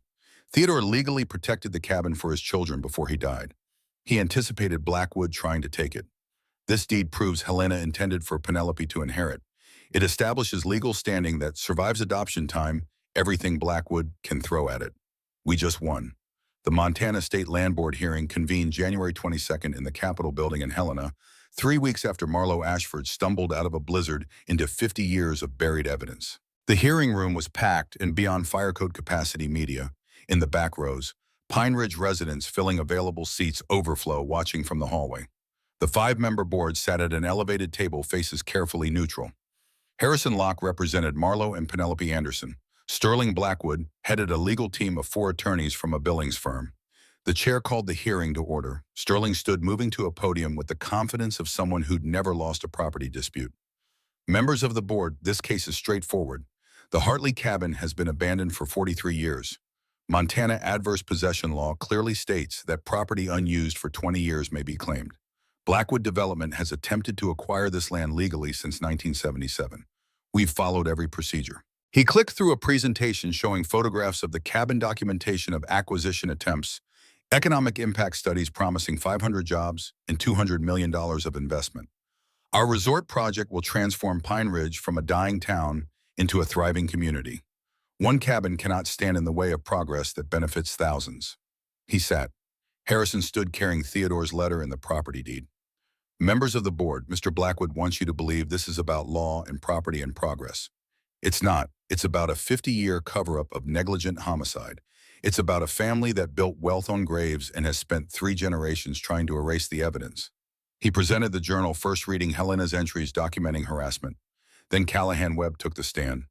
Theodore legally protected the cabin for his children before he died. He anticipated Blackwood trying to take it. This deed proves Helena intended for Penelope to inherit. It establishes legal standing that survives adoption time, everything Blackwood can throw at it. We just won. The Montana State Land Board hearing convened January 22nd in the Capitol building in Helena, 3 weeks after Marlo Ashford stumbled out of a blizzard into 50 years of buried evidence. The hearing room was packed and beyond fire code capacity media. In the back rows, Pine Ridge residents filling available seats overflow watching from the hallway. The 5-member board sat at an elevated table faces carefully neutral. Harrison Locke represented Marlo and Penelope Anderson. Sterling Blackwood headed a legal team of 4 attorneys from a Billings firm. The chair called the hearing to order. Sterling stood moving to a podium with the confidence of someone who'd never lost a property dispute. Members of the board, this case is straightforward. The Hartley cabin has been abandoned for 43 years. Montana adverse possession law clearly states that property unused for 20 years may be claimed. Blackwood Development has attempted to acquire this land legally since 1977. We've followed every procedure. He clicked through a presentation showing photographs of the cabin, documentation of acquisition attempts, economic impact studies promising 500 jobs and $200 million of investment. Our resort project will transform Pine Ridge from a dying town into a thriving community. One cabin cannot stand in the way of progress that benefits thousands. He sat. Harrison stood carrying Theodore's letter and the property deed. Members of the board, Mr. Blackwood wants you to believe this is about law and property and progress. It's not. It's about a 50-year cover-up of negligent homicide. It's about a family that built wealth on graves and has spent 3 generations trying to erase the evidence. He presented the journal, first reading Helena's entries documenting harassment. Then Callahan Webb took the stand.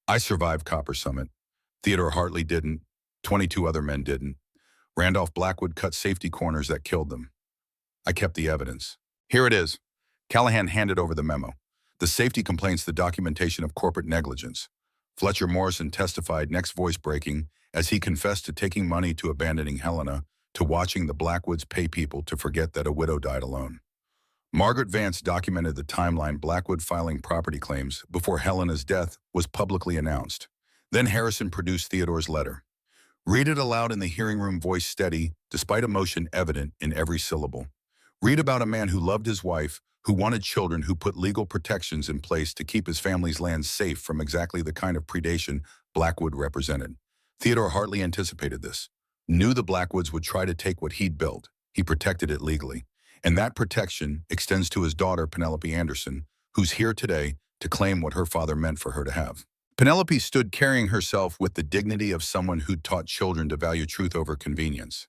I survived Copper Summit. Theodore Hartley didn't. 22 other men didn't. Randolph Blackwood cut safety corners that killed them. I kept the evidence. Here it is. Callahan handed over the memo. The safety complaints, the documentation of corporate negligence. Fletcher Morrison testified, next voice breaking, as he confessed to taking money, to abandoning Helena, to watching the Blackwoods pay people to forget that a widow died alone. Margaret Vance documented the timeline, Blackwood filing property claims before Helena's death was publicly announced. Then Harrison produced Theodore's letter. Read it aloud in the hearing room, voice steady, despite emotion evident in every syllable. Read about a man who loved his wife, who wanted children, who put legal protections in place to keep his family's land safe from exactly the kind of predation Blackwood represented. Theodore Hartley anticipated this, knew the Blackwoods would try to take what he'd built. He protected it legally. And that protection extends to his daughter, Penelope Anderson, who's here today to claim what her father meant for her to have. Penelope stood carrying herself with the dignity of someone who'd taught children to value truth over convenience.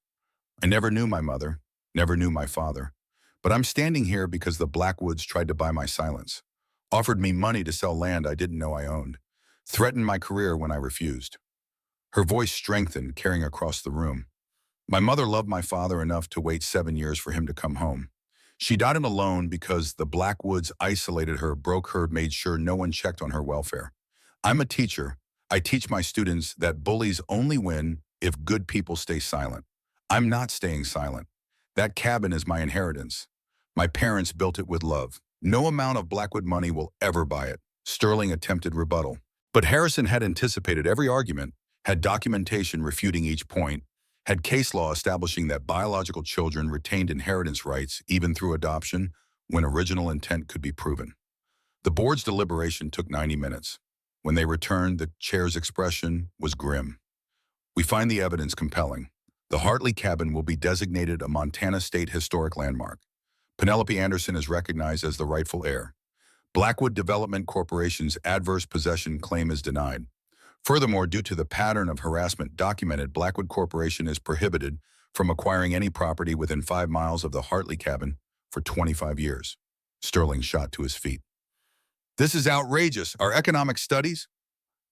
I never knew my mother, never knew my father. But I'm standing here because the Blackwoods tried to buy my silence, offered me money to sell land I didn't know I owned, threatened my career when I refused. Her voice strengthened, carrying across the room. My mother loved my father enough to wait 7 years for him to come home. She died alone because the Blackwoods isolated her, broke her, made sure no one checked on her welfare. I'm a teacher. I teach my students that bullies only win if good people stay silent. I'm not staying silent. That cabin is my inheritance. My parents built it with love. No amount of Blackwood money will ever buy it. Sterling attempted rebuttal. But Harrison had anticipated every argument, had documentation refuting each point, had case law establishing that biological children retained inheritance rights even through adoption when original intent could be proven. The board's deliberation took 90 minutes. When they returned, the chair's expression was grim. We find the evidence compelling. The Hartley cabin will be designated a Montana State Historic Landmark. Penelope Anderson is recognized as the rightful heir. Blackwood Development Corporation's adverse possession claim is denied. Furthermore, due to the pattern of harassment documented, Blackwood Corporation is prohibited from acquiring any property within 5 miles of the Hartley cabin for 25 years. Sterling shot to his feet. This is outrageous. Our economic studies?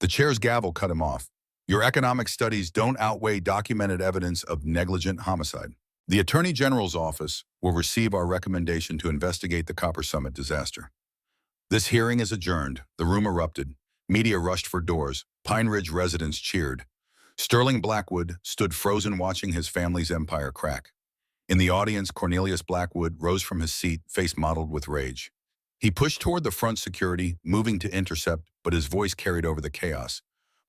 The chair's gavel cut him off. Your economic studies don't outweigh documented evidence of negligent homicide. The Attorney General's office will receive our recommendation to investigate the Copper Summit disaster. This hearing is adjourned. The room erupted. Media rushed for doors. Pine Ridge residents cheered. Sterling Blackwood stood frozen, watching his family's empire crack. In the audience, Cornelius Blackwood rose from his seat, face mottled with rage. He pushed toward the front security, moving to intercept, but his voice carried over the chaos.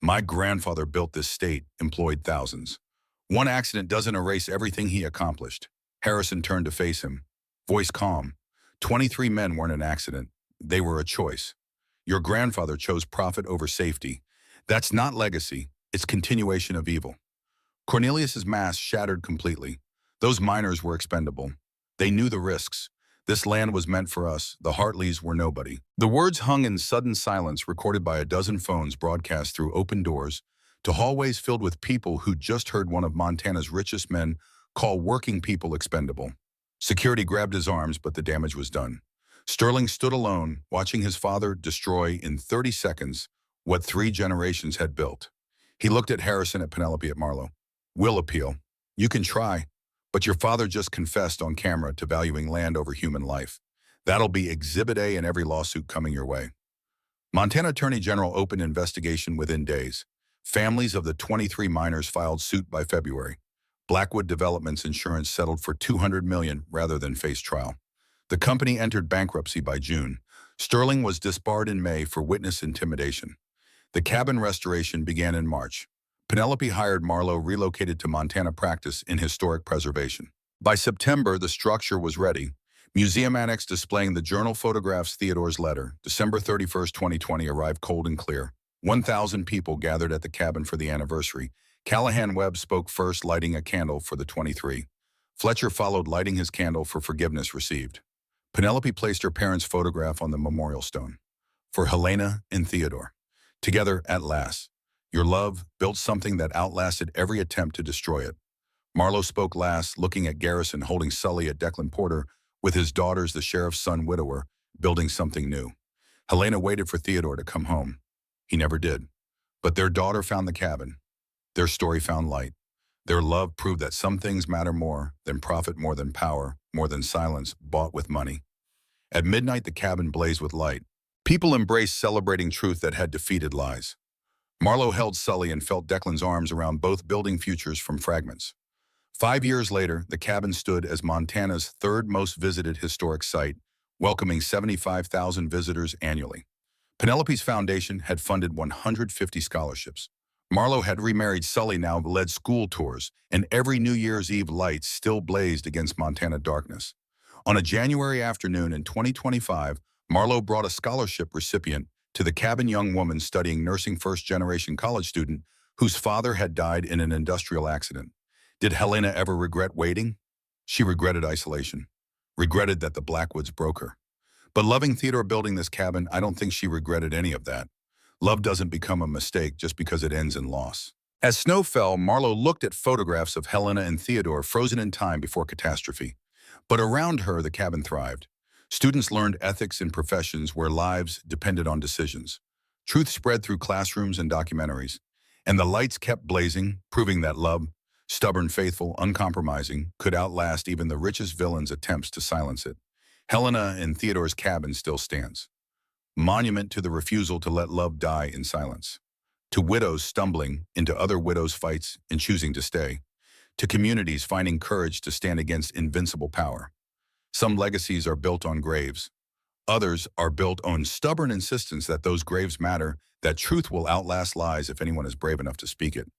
My grandfather built this state, employed thousands. One accident doesn't erase everything he accomplished. Harrison turned to face him, voice calm. 23 men weren't an accident. They were a choice. Your grandfather chose profit over safety. That's not legacy. It's continuation of evil. Cornelius's mask shattered completely. Those miners were expendable. They knew the risks. This land was meant for us. The Hartleys were nobody. The words hung in sudden silence, recorded by a dozen phones broadcast through open doors to hallways filled with people who'd just heard one of Montana's richest men call working people expendable. Security grabbed his arms, but the damage was done. Sterling stood alone, watching his father destroy in 30 seconds what 3 generations had built. He looked at Harrison, at Penelope, at Marlowe. We'll appeal. You can try, but your father just confessed on camera to valuing land over human life. That'll be Exhibit A in every lawsuit coming your way. Montana Attorney General opened investigation within days. Families of the 23 miners filed suit by February. Blackwood Development's insurance settled for $200 million rather than face trial. The company entered bankruptcy by June. Sterling was disbarred in May for witness intimidation. The cabin restoration began in March. Penelope hired Marlowe, relocated to Montana practice in historic preservation. By September, the structure was ready. Museum annex displaying the journal photographs. Theodore's letter, December 31, 2020, arrived cold and clear. 1,000 people gathered at the cabin for the anniversary. Callahan Webb spoke first, lighting a candle for the 23. Fletcher followed, lighting his candle for forgiveness received. Penelope placed her parents' photograph on the memorial stone. For Helena and Theodore. Together at last. Your love built something that outlasted every attempt to destroy it. Marlowe spoke last, looking at Garrison holding Sully at Declan Porter, with his daughters, the sheriff's son widower, building something new. Helena waited for Theodore to come home. He never did. But their daughter found the cabin. Their story found light. Their love proved that some things matter more than profit, more than power, more than silence bought with money. At midnight, the cabin blazed with light. People embraced, celebrating truth that had defeated lies. Marlowe held Sully and felt Declan's arms around both, building futures from fragments. 5 years later, the cabin stood as Montana's third most visited historic site, welcoming 75,000 visitors annually. Penelope's foundation had funded 150 scholarships. Marlowe had remarried Sully, now led school tours, and every New Year's Eve lights still blazed against Montana darkness. On a January afternoon in 2025, Marlowe brought a scholarship recipient to the cabin, young woman studying nursing, first-generation college student whose father had died in an industrial accident. Did Helena ever regret waiting? She regretted isolation, regretted that the Blackwoods broke her. But loving Theodore, building this cabin, I don't think she regretted any of that. Love doesn't become a mistake just because it ends in loss. As snow fell, Marlowe looked at photographs of Helena and Theodore frozen in time before catastrophe. But around her, the cabin thrived. Students learned ethics in professions where lives depended on decisions. Truth spread through classrooms and documentaries. And the lights kept blazing, proving that love, stubborn, faithful, uncompromising, could outlast even the richest villain's attempts to silence it. Helena and Theodore's cabin still stands. Monument to the refusal to let love die in silence. To widows stumbling into other widows' fights and choosing to stay. To communities finding courage to stand against invincible power. Some legacies are built on graves. Others are built on stubborn insistence that those graves matter, that truth will outlast lies if anyone is brave enough to speak it.